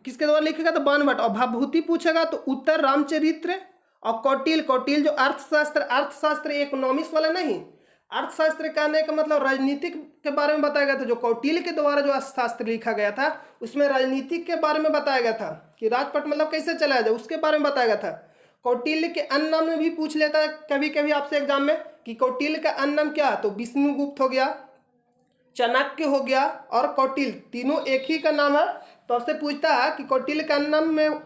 किसके द्वारा लिखा गया था? बाणभट्ट। और भवभूति पूछेगा तो उत्तर रामचरित्र और कौटिल्य जो अर्थशास्त्र इकोनॉमिक्स वाला नहीं, अर्थशास्त्र कहने का मतलब राजनीतिक के बारे में बताया गया था। जो कौटिल्य के द्वारा जो अर्थशास्त्र लिखा गया था उसमें राजनीतिक के बारे में बताया गया था कि राजपट मतलब कैसे चलाया जाए, उसके बारे में बताया गया था। कौटिल्य के अन्य नाम में भी पूछ लेता है कभी कभी आपसे एग्जाम में कि कौटिल्य का अन्य नाम क्या है, तो विष्णुगुप्त हो गया, चाणक्य हो गया और कौटिल्य, तीनों एक ही का नाम है। तो आपसे पूछता है कि कौटिल्य का अन्य नाम में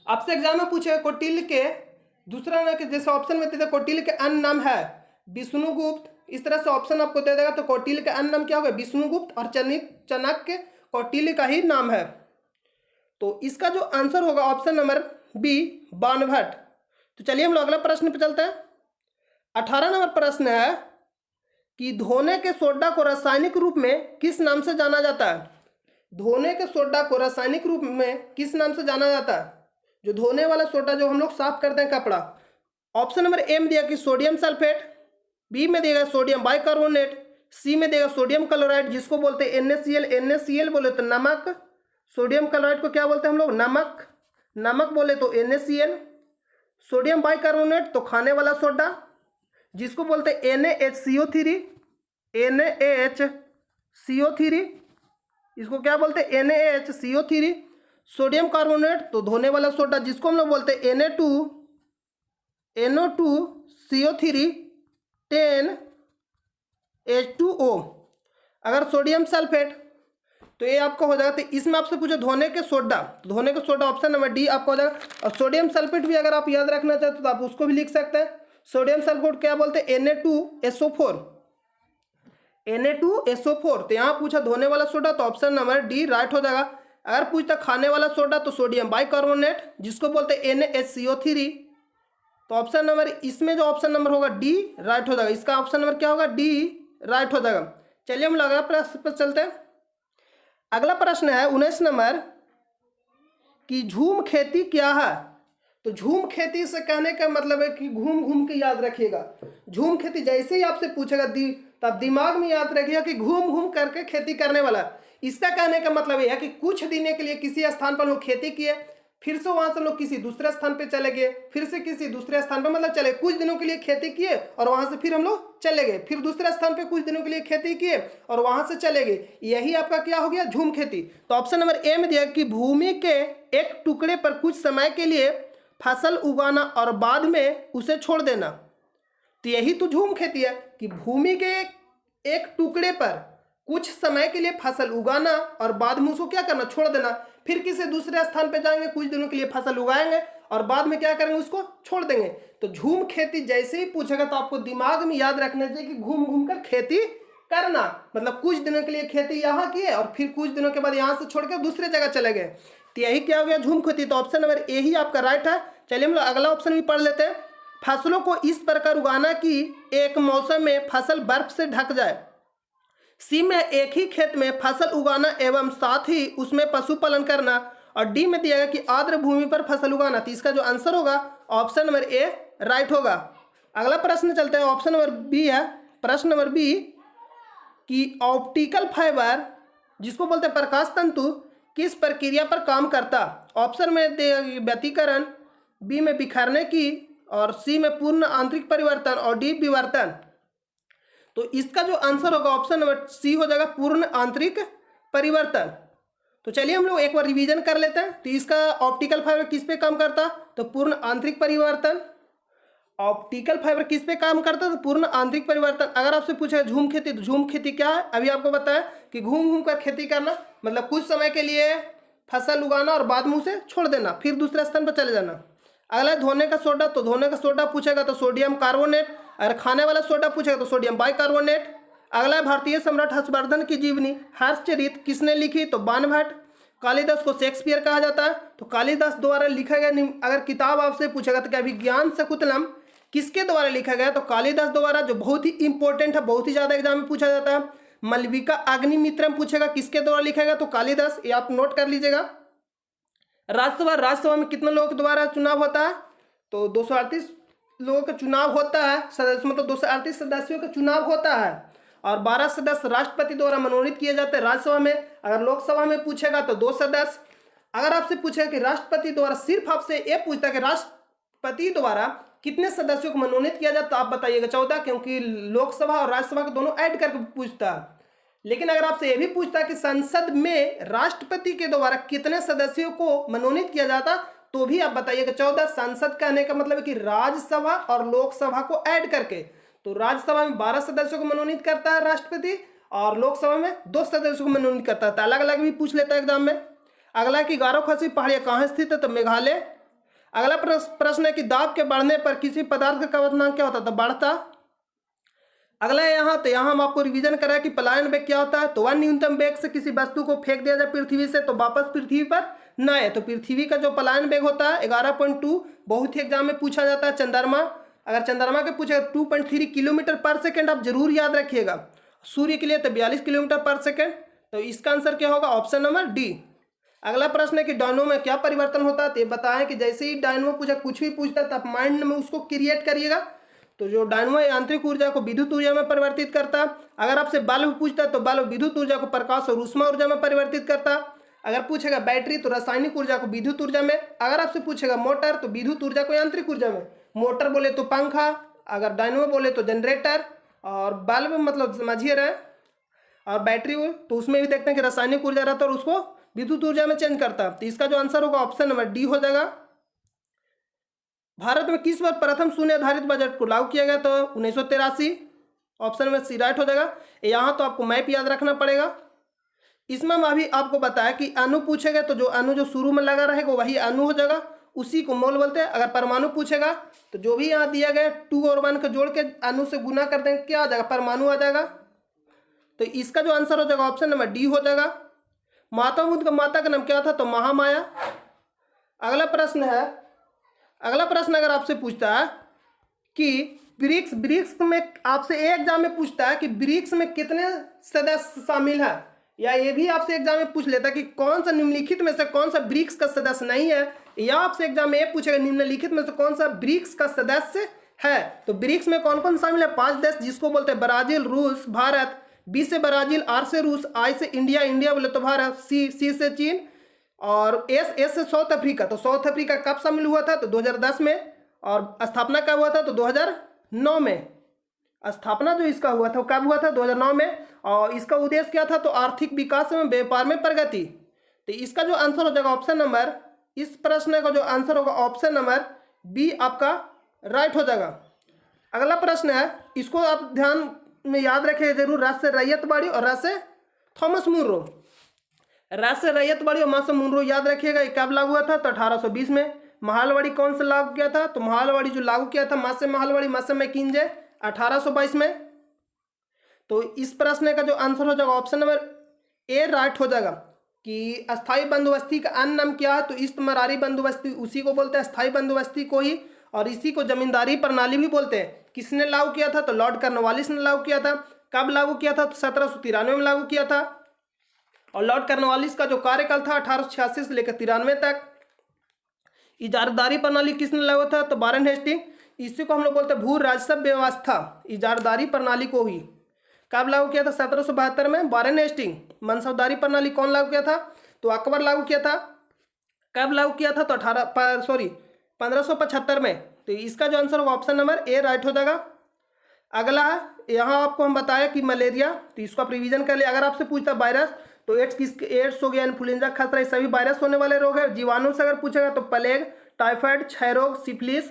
आपसे एग्जाम में पूछेगा कौटिल्य के दूसरा नाम के जैसे ऑप्शन में देते कौटिल्य के अन्य नाम है विष्णुगुप्त, इस तरह से ऑप्शन आपको दे देगा। तो कौटिल्य का अन्य नाम क्या होगा विष्णुगुप्त और चाणक्य कौटिल्य का ही नाम है। तो इसका जो आंसर होगा ऑप्शन नंबर बी बाणभट्ट। तो चलिए हम लोग अगला प्रश्न पे चलते हैं। 18 नंबर प्रश्न है कि धोने के सोडा को रासायनिक रूप में किस नाम से जाना जाता है? धोने के सोडा को रासायनिक रूप में किस नाम से जाना जाता है? जो धोने वाला सोडा जो हम लोग साफ करते हैं कपड़ा। ऑप्शन नंबर ए में दिया कि सोडियम सल्फेट, बी में देगा सोडियम बाइकार्बोनेट, सी में देगा सोडियम क्लोराइड जिसको बोलते हैं NaCl बोले तो नमक, सोडियम क्लोराइड को क्या बोलते हैं हम लोग नमक बोले तो NaCl, सोडियम बाइकार्बोनेट तो खाने वाला सोडा जिसको बोलते हैं NaHCO3, इसको क्या बोलते हैं NaHCO3, सोडियम कार्बोनेट तो धोने वाला सोडा जिसको हम लोग बोलते हैं NO2CO3 10H2O। अगर सोडियम सल्फेट तो ये आपका हो जाएगा। तो इसमें आपसे पूछे धोने के सोडा, तो धोने के सोडा ऑप्शन नंबर डी आपका हो जाएगा। और सोडियम सल्फेट भी अगर आप याद रखना चाहते हो तो आप उसको भी लिख सकते हैं। सोडियम सल्फेट क्या बोलते हैं Na2SO4। तो यहाँ पूछा धोने वाला सोडा तो ऑप्शन नंबर डी राइट हो जाएगा। अगर पूछता खाने वाला सोडा तो सोडियम बाइकार्बोनेट जिसको बोलते हैं NaHCO3, तो ऑप्शन नंबर इसमें जो ऑप्शन नंबर होगा डी राइट हो जाएगा। इसका ऑप्शन नंबर क्या होगा डी राइट हो जाएगा। चलिए हम अगला प्रश्न पर चलते हैं। अगला प्रश्न है 19 नंबर कि झूम खेती क्या है? तो झूम खेती से कहने का मतलब है कि घूम घूम के याद रखिएगा। झूम खेती जैसे ही आपसे पूछेगा तब दिमाग में याद रखिएगा कि घूम घूम करके खेती करने वाला। इसका कहने का मतलब यह है कि कुछ दिनों के लिए किसी स्थान पर लोग खेती किए, फिर से वहां से लोग किसी दूसरे स्थान पे चले गए, फिर से किसी दूसरे स्थान पे मतलब चले कुछ दिनों के लिए खेती किए और वहां से फिर हम लोग चले गए, फिर दूसरे स्थान पे कुछ दिनों के लिए खेती किए और वहां से चले गए, यही आपका क्या हो गया झूम खेती। तो ऑप्शन नंबर ए में दिया कि भूमि के एक टुकड़े पर कुछ समय के लिए फसल उगाना और बाद में उसे छोड़ देना। तो यही तो झूम खेती है कि भूमि के एक टुकड़े पर कुछ समय के लिए फसल उगाना और बाद में उसको क्या करना छोड़ देना, फिर किसी दूसरे स्थान पे जाएंगे कुछ दिनों के लिए फसल उगाएंगे और बाद में क्या करेंगे, उसको छोड़ देंगे। तो झूम खेती जैसे ही पूछेगा तो आपको दिमाग में याद रखना चाहिए कि घूम घूम कर खेती करना, मतलब कुछ दिनों के लिए खेती यहाँ की है और फिर कुछ दिनों के बाद यहाँ से छोड़ के दूसरे जगह चले गए, तो यही क्या हो गया, झूम खेती। तो ऑप्शन नंबर ए ही आपका राइट है। चलिए हम लोग अगला ऑप्शन भी पढ़ लेते हैं। फसलों को इस प्रकार उगाना कि एक मौसम में फसल बर्फ से ढक जाए। सी में एक ही खेत में फसल उगाना एवं साथ ही उसमें पशुपालन करना। और डी में दिया गया कि आर्द्र भूमि पर फसल उगाना। तो इसका जो आंसर होगा ऑप्शन नंबर ए राइट होगा। अगला प्रश्न चलते हैं, ऑप्शन नंबर बी है। प्रश्न नंबर बी कि ऑप्टिकल फाइबर जिसको बोलते हैं प्रकाश तंतु किस प्रक्रिया पर काम करता। ऑप्शन में व्यतिकरण, बी में बिखरने की, और सी में पूर्ण आंतरिक परिवर्तन, और डी विवर्तन। तो इसका जो आंसर होगा ऑप्शन नंबर सी हो जाएगा, पूर्ण आंतरिक परिवर्तन। तो चलिए हम लोग एक बार रिवीजन कर लेते हैं। तो इसका ऑप्टिकल फाइबर किस पे काम करता, तो पूर्ण आंतरिक परिवर्तन। ऑप्टिकल फाइबर किस पे काम करता है, तो पूर्ण आंतरिक परिवर्तन। अगर आपसे पूछे झूम खेती, तो झूम खेती क्या है, अभी आपको बताया कि घूम घूम कर खेती करना, मतलब कुछ समय के लिए फसल उगाना और बाद में उसे छोड़ देना, फिर दूसरे स्थान पर चले जाना। अगला धोने का सोडा, तो धोने का सोडा पूछेगा तो सोडियम कार्बोनेट। अगर खाने वाला सोडा पूछेगा तो सोडियम बाइकार्बोनेट। अगला भारतीय सम्राट हर्षवर्धन की जीवनी हर्षचरित किसने लिखी, तो बाणभट्ट। कालिदास को शेक्सपियर कहा जाता है, तो कालिदास द्वारा लिखा गया। अगर किताब आपसे पूछेगा तो क्या विज्ञान शकुंतलम किसके द्वारा लिखा गया, तो कालिदास द्वारा, जो बहुत ही इंपॉर्टेंट है, बहुत ही ज्यादा एग्जाम में पूछा जाता है। मलविका अग्निमित्रम पूछेगा किसके द्वारा लिखा गया, तो कालिदास, ये आप नोट कर लीजिएगा। राज्यसभा में कितने लोगों के द्वारा चुनाव होता है, तो 238 लोगों का चुनाव होता है, सदस्य मतलब 238 सदस्यों का चुनाव होता है, और 12 सदस्य राष्ट्रपति द्वारा मनोनीत किए जाते हैं राज्यसभा में। अगर लोकसभा में पूछेगा तो 2 सदस्य। अगर आपसे पूछेगा कि राष्ट्रपति द्वारा, सिर्फ आपसे ये पूछता है कि राष्ट्रपति द्वारा कितने सदस्यों को मनोनीत किया जाए, तो आप बताइएगा 14, क्योंकि लोकसभा और राज्यसभा के दोनों ऐड करके पूछता है। लेकिन अगर आपसे यह भी पूछता है कि संसद में राष्ट्रपति के द्वारा कितने सदस्यों को मनोनीत किया जाता, तो भी आप बताइएगा 14। संसद कहने का मतलब है कि राज्यसभा और लोकसभा को ऐड करके। तो राज्यसभा में 12 सदस्यों को मनोनीत करता है राष्ट्रपति, और लोकसभा में 2 सदस्यों को मनोनीत करता है। तो अलग अलग भी पूछ लेता है एग्जाम में। अगला कि गारो खसी पहाड़ियाँ कहाँ स्थित है, तो मेघालय। अगला प्रश्न है कि दाब के बढ़ने पर किसी पदार्थ का क्वथनांक क्या होता है, तो बढ़ता। अगला है यहाँ, तो यहाँ हम आपको रिवीजन कराया कि पलायन वेग क्या होता है, तो 1 न्यूनतम वेग से किसी वस्तु को फेंक दिया जाए पृथ्वी से तो वापस पृथ्वी पर न आए, तो पृथ्वी का जो पलायन वेग होता है 11.2। बहुत ही एग्जाम में पूछा जाता है। चंद्रमा, अगर चंद्रमा के पूछे 2.3 किलोमीटर पर सेकेंड, आप जरूर याद रखिएगा। सूर्य के लिए तो 42 किलोमीटर पर सेकेंड। तो इसका आंसर क्या होगा, ऑप्शन नंबर डी। अगला प्रश्न है कि डायनमो में क्या परिवर्तन होता है, तो ये बताएं कि जैसे ही डायनमो पूछा, कुछ भी पूछता है तो आप माइंड में उसको क्रिएट करिएगा। तो जो डायनमो यांत्रिक ऊर्जा को विद्युत ऊर्जा में परिवर्तित करता है। अगर आपसे बल्ब पूछता है तो बल्ब विद्युत ऊर्जा को प्रकाश और ऊष्मा ऊर्जा में परिवर्तित करता है। अगर पूछेगा बैटरी तो रासायनिक ऊर्जा को विद्युत ऊर्जा में। अगर आपसे पूछेगा मोटर तो विद्युत ऊर्जा को यांत्रिक ऊर्जा में। मोटर बोले तो पंखा, अगर डायनमो बोले तो जनरेटर, और बल्ब मतलब समझिए रहे, और बैटरी हो तो उसमें भी देखते हैं कि रासायनिक ऊर्जा रहता है और उसको विद्युत ऊर्जा में चेंज करता है। तो इसका जो आंसर होगा ऑप्शन नंबर डी हो जाएगा। भारत में किस बार प्रथम शून्य आधारित बजट को लागू किया गया, तो 1983। ऑप्शन में सी राइट हो जाएगा। यहाँ तो आपको मैप याद रखना पड़ेगा। इसमें हम अभी आपको बताया कि अणु पूछेगा तो जो अणु जो शुरू में लगा रहेगा वही अणु हो जाएगा, उसी को मोल बोलते हैं। अगर परमाणु पूछेगा तो जो भी यहाँ दिया गया 2 और 1 को जोड़ के अणु से गुना कर देंगे, क्या आ जाएगा, परमाणु आ जाएगा। तो इसका जो आंसर हो जाएगा ऑप्शन नंबर डी हो जाएगा। महात्मा बुद्ध का माता का नाम क्या था, तो महामाया। अगला प्रश्न अगर आपसे पूछता है कि ब्रिक्स में, आपसे एक एग्जाम में पूछता है कि ब्रिक्स में कितने सदस्य शामिल है, या ये भी आपसे एग्जाम में पूछ लेता है कि कौन सा निम्नलिखित में से कौन सा ब्रिक्स का सदस्य नहीं है, या आपसे एग्जाम में ये पूछेगा निम्नलिखित में से कौन सा ब्रिक्स का सदस्य है। तो ब्रिक्स में कौन कौन शामिल है, 5 देश जिसको बोलते हैं ब्राजील, रूस, भारत। बी से ब्राजील, आर से रूस, आई से इंडिया, इंडिया बोले तो भारत, सी से चीन, और एस से साउथ अफ्रीका। तो साउथ अफ्रीका कब शामिल हुआ था, तो 2010 में, और स्थापना कब हुआ था, तो 2009 में। स्थापना जो इसका हुआ था वो कब हुआ था, 2009 में। और इसका उद्देश्य क्या था, तो आर्थिक विकास एवं व्यापार में प्रगति। तो इसका जो आंसर हो जाएगा ऑप्शन नंबर, इस प्रश्न का जो आंसर होगा ऑप्शन नंबर बी आपका राइट हो जाएगा। अगला प्रश्न है, इसको आप ध्यान में याद रखिए जरूर, रस से रैयतवाड़ी और रस से थॉमस मुनरो। रस से रैयतवाड़ी और थॉमस मुनरो याद रखिएगा। ये कब लागू हुआ था, तो 1820 में। महालवाड़ी कौन सा लागू किया था? तो महालवाड़ी जो लागू किया था मासे महालवाड़ी मासे मैकिन्जे 1822 में। तो इस प्रश्न का जो आंसर हो जाएगा ऑप्शन नंबर ए राइट हो जाएगा कि अस्थाई बंदोबस्ती का अन्य नाम क्या है? तो इस्तमरारी बंदोबस्ती, उसी को बोलते हैं अस्थाई बंदोबस्ती को ही, और इसी को जमींदारी प्रणाली भी बोलते हैं। किसने लागू किया था? तो लॉर्ड कॉर्नवालिस ने लागू किया था। कब लागू किया था? तो 1793 में लागू किया था। और लॉर्ड कॉर्नवालिस का जो कार्यकाल था 1886 से लेकर 93 तक। इजारादारी प्रणाली किसने लागू था? तो वारेन हेस्टिंग। इसी को हम लोग बोलते हैं भू राजस्व व्यवस्था, इजारादारी प्रणाली को ही। कब लागू किया था? 1772 में वारेन हेस्टिंग। मनसबदारी प्रणाली कौन लागू किया था? तो अकबर लागू किया था। कब लागू किया था? तो 1575 में। तो इसका जो आंसर होगा ऑप्शन नंबर ए राइट हो जाएगा। अगला यहाँ आपको हम बताया कि मलेरिया, तो इसको आप रिवीजन कर ले। अगर आपसे पूछता वायरस तो एड्स हो गया, इन्फ्लुएंजा, खसरा, ये सभी वायरस होने वाले रोग है। जीवाणु से अगर पूछेगा तो प्लेग, टाइफाइड, क्षय रोग, सिफिलिस,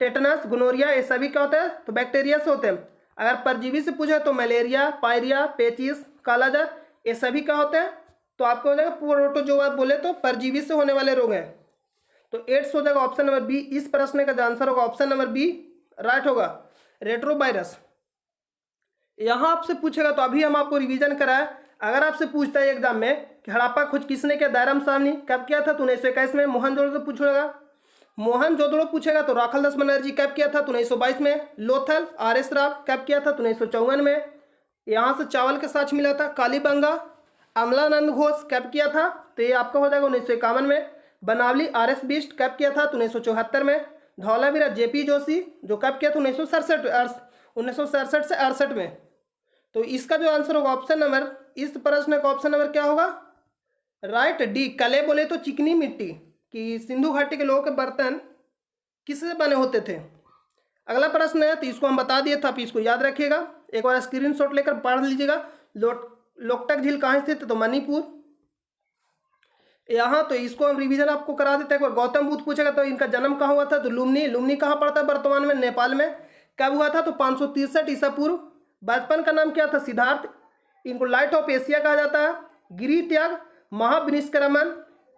टेटनस, गोनोरिया, ये सभी क्या होता है? तो बैक्टीरिया से होते हैं। अगर परजीवी से पूछे तो मलेरिया, पायरिया, पेचिस, कालाजार, ये सभी क्या होते हैं? तो आपको हो जाएगा प्रोटोजोआ बोले तो परजीवी से होने वाले रोग हैं। तो एड्स हो जाएगा ऑप्शन नंबर बी। इस प्रश्न का जो आंसर होगा ऑप्शन नंबर बी राइट होगा। रेट्रोवायरस यहाँ आपसे पूछेगा तो अभी हम आपको रिवीजन कराए। अगर आपसे पूछता है एग्जाम में कि हड़प्पा खोज किसने किया? दायराम साहनी। कब किया था? तो 1921 में। मोहनजोदड़ो पूछेगा, मोहनजोदड़ो पूछेगा तो राखालदास बनर्जी। कब किया था? तो 1922 में। लोथल आर.एस. राव। कब किया था? तो 1954 में। यहाँ से चावल के साक्ष्य मिला था। कालीबंगा अमलानंद घोष। कब किया था? तो ये आपका हो जाएगा 1951 में। बनावली आर.एस. बिष्ट। कब किया था? तो 1974 में। धौलावीरा जे.पी. जोशी, जो कब किया था? 1967 से 68 में। तो इसका जो आंसर होगा ऑप्शन नंबर, इस प्रश्न का ऑप्शन नंबर क्या होगा? Right D. कले बोले तो चिकनी मिट्टी, कि सिंधु घाटी के लोगों के बर्तन किससे बने होते थे। अगला प्रश्न है, तो इसको हम बता दिए था, आप इसको याद रखिएगा। एक बार स्क्रीनशॉट लेकर पढ़ लीजिएगा। लोकटक झील कहाँ स्थित है? तो मणिपुर। यहाँ तो इसको हम रिवीजन आपको करा देते हैं। एक बार गौतम बुद्ध पूछेगा तो इनका जन्म कहाँ हुआ था? तो लुम्नी। लुम्नी कहाँ पड़ता है वर्तमान में? नेपाल में। कब हुआ था? तो 563 ईसा पूर्व। बचपन का नाम क्या था? सिद्धार्थ। इनको लाइट ऑफ एशिया कहा जाता है। गिरी त्याग, महाविनिष्क्रमण।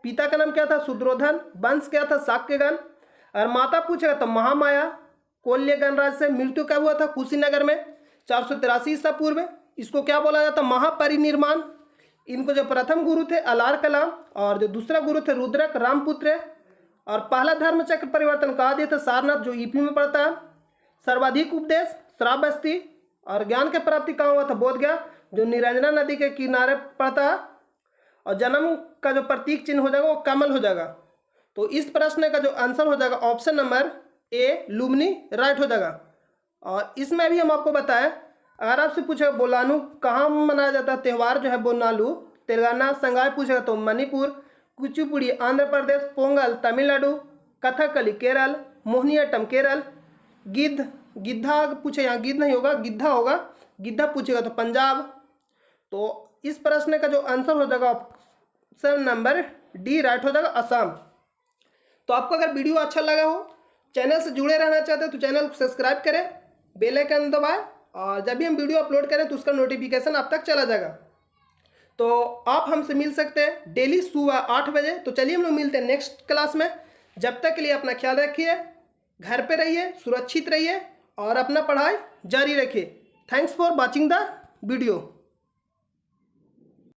पिता का नाम क्या था? शुद्रोधन। वंश क्या था? शाक्यगण। और माता पूछेगा तो महामाया। कोल्य गणराज से मृत्यु कब हुआ था? कुशीनगर में 483 ईसा पूर्व। इसको क्या बोला जाता? महापरिनिर्माण। इनको जो प्रथम गुरु थे अलार कलाम, और जो दूसरा गुरु थे रुद्रक रामपुत्र। और पहला धर्म चक्र परिवर्तन कहा दिया था सारनाथ, जो यूपी में पड़ता है। सर्वाधिक उपदेश श्रावस्ती। और ज्ञान के प्राप्ति कहाँ हुआ था? बोधगया, जो निरंजना नदी के किनारे पड़ता है। और जन्म का जो प्रतीक चिन्ह हो जाएगा वो कमल हो जाएगा। तो इस प्रश्न का जो आंसर हो जाएगा ऑप्शन नंबर ए लुम्नी राइट हो जाएगा। और इसमें भी हम आपको बताएं, अगर आपसे पूछेगा बोलानू कहाँ मनाया जाता है त्यौहार जो है बोनालू? तेलंगाना। संगाई पूछेगा तो मणिपुर। कुचिपुड़ी आंध्र प्रदेश। पोंगल तमिलनाडु। कथकली केरल। मोहिनीअट्टम केरल। गिद्धा पूछे, यहाँ गिद्ध नहीं होगा, गिद्धा होगा। गिद्धा पूछेगा तो पंजाब। तो इस प्रश्न का जो आंसर हो जाएगा ऑप्शन नंबर डी राइट हो जाएगा, असम। तो आपको अगर वीडियो अच्छा लगा हो, चैनल से जुड़े रहना चाहते हो तो चैनल को सब्सक्राइब करें, बेल आइकन दबाएं, और जब भी हम वीडियो अपलोड करें तो उसका नोटिफिकेशन आप तक चला जाएगा। तो आप हमसे मिल सकते हैं डेली सुबह 8 बजे। तो चलिए हम लोग मिलते हैं नेक्स्ट क्लास में। जब तक के लिए अपना ख्याल रखिए, घर पे रहिए, सुरक्षित रहिए और अपना पढ़ाई जारी रखिए। Thanks for watching the video.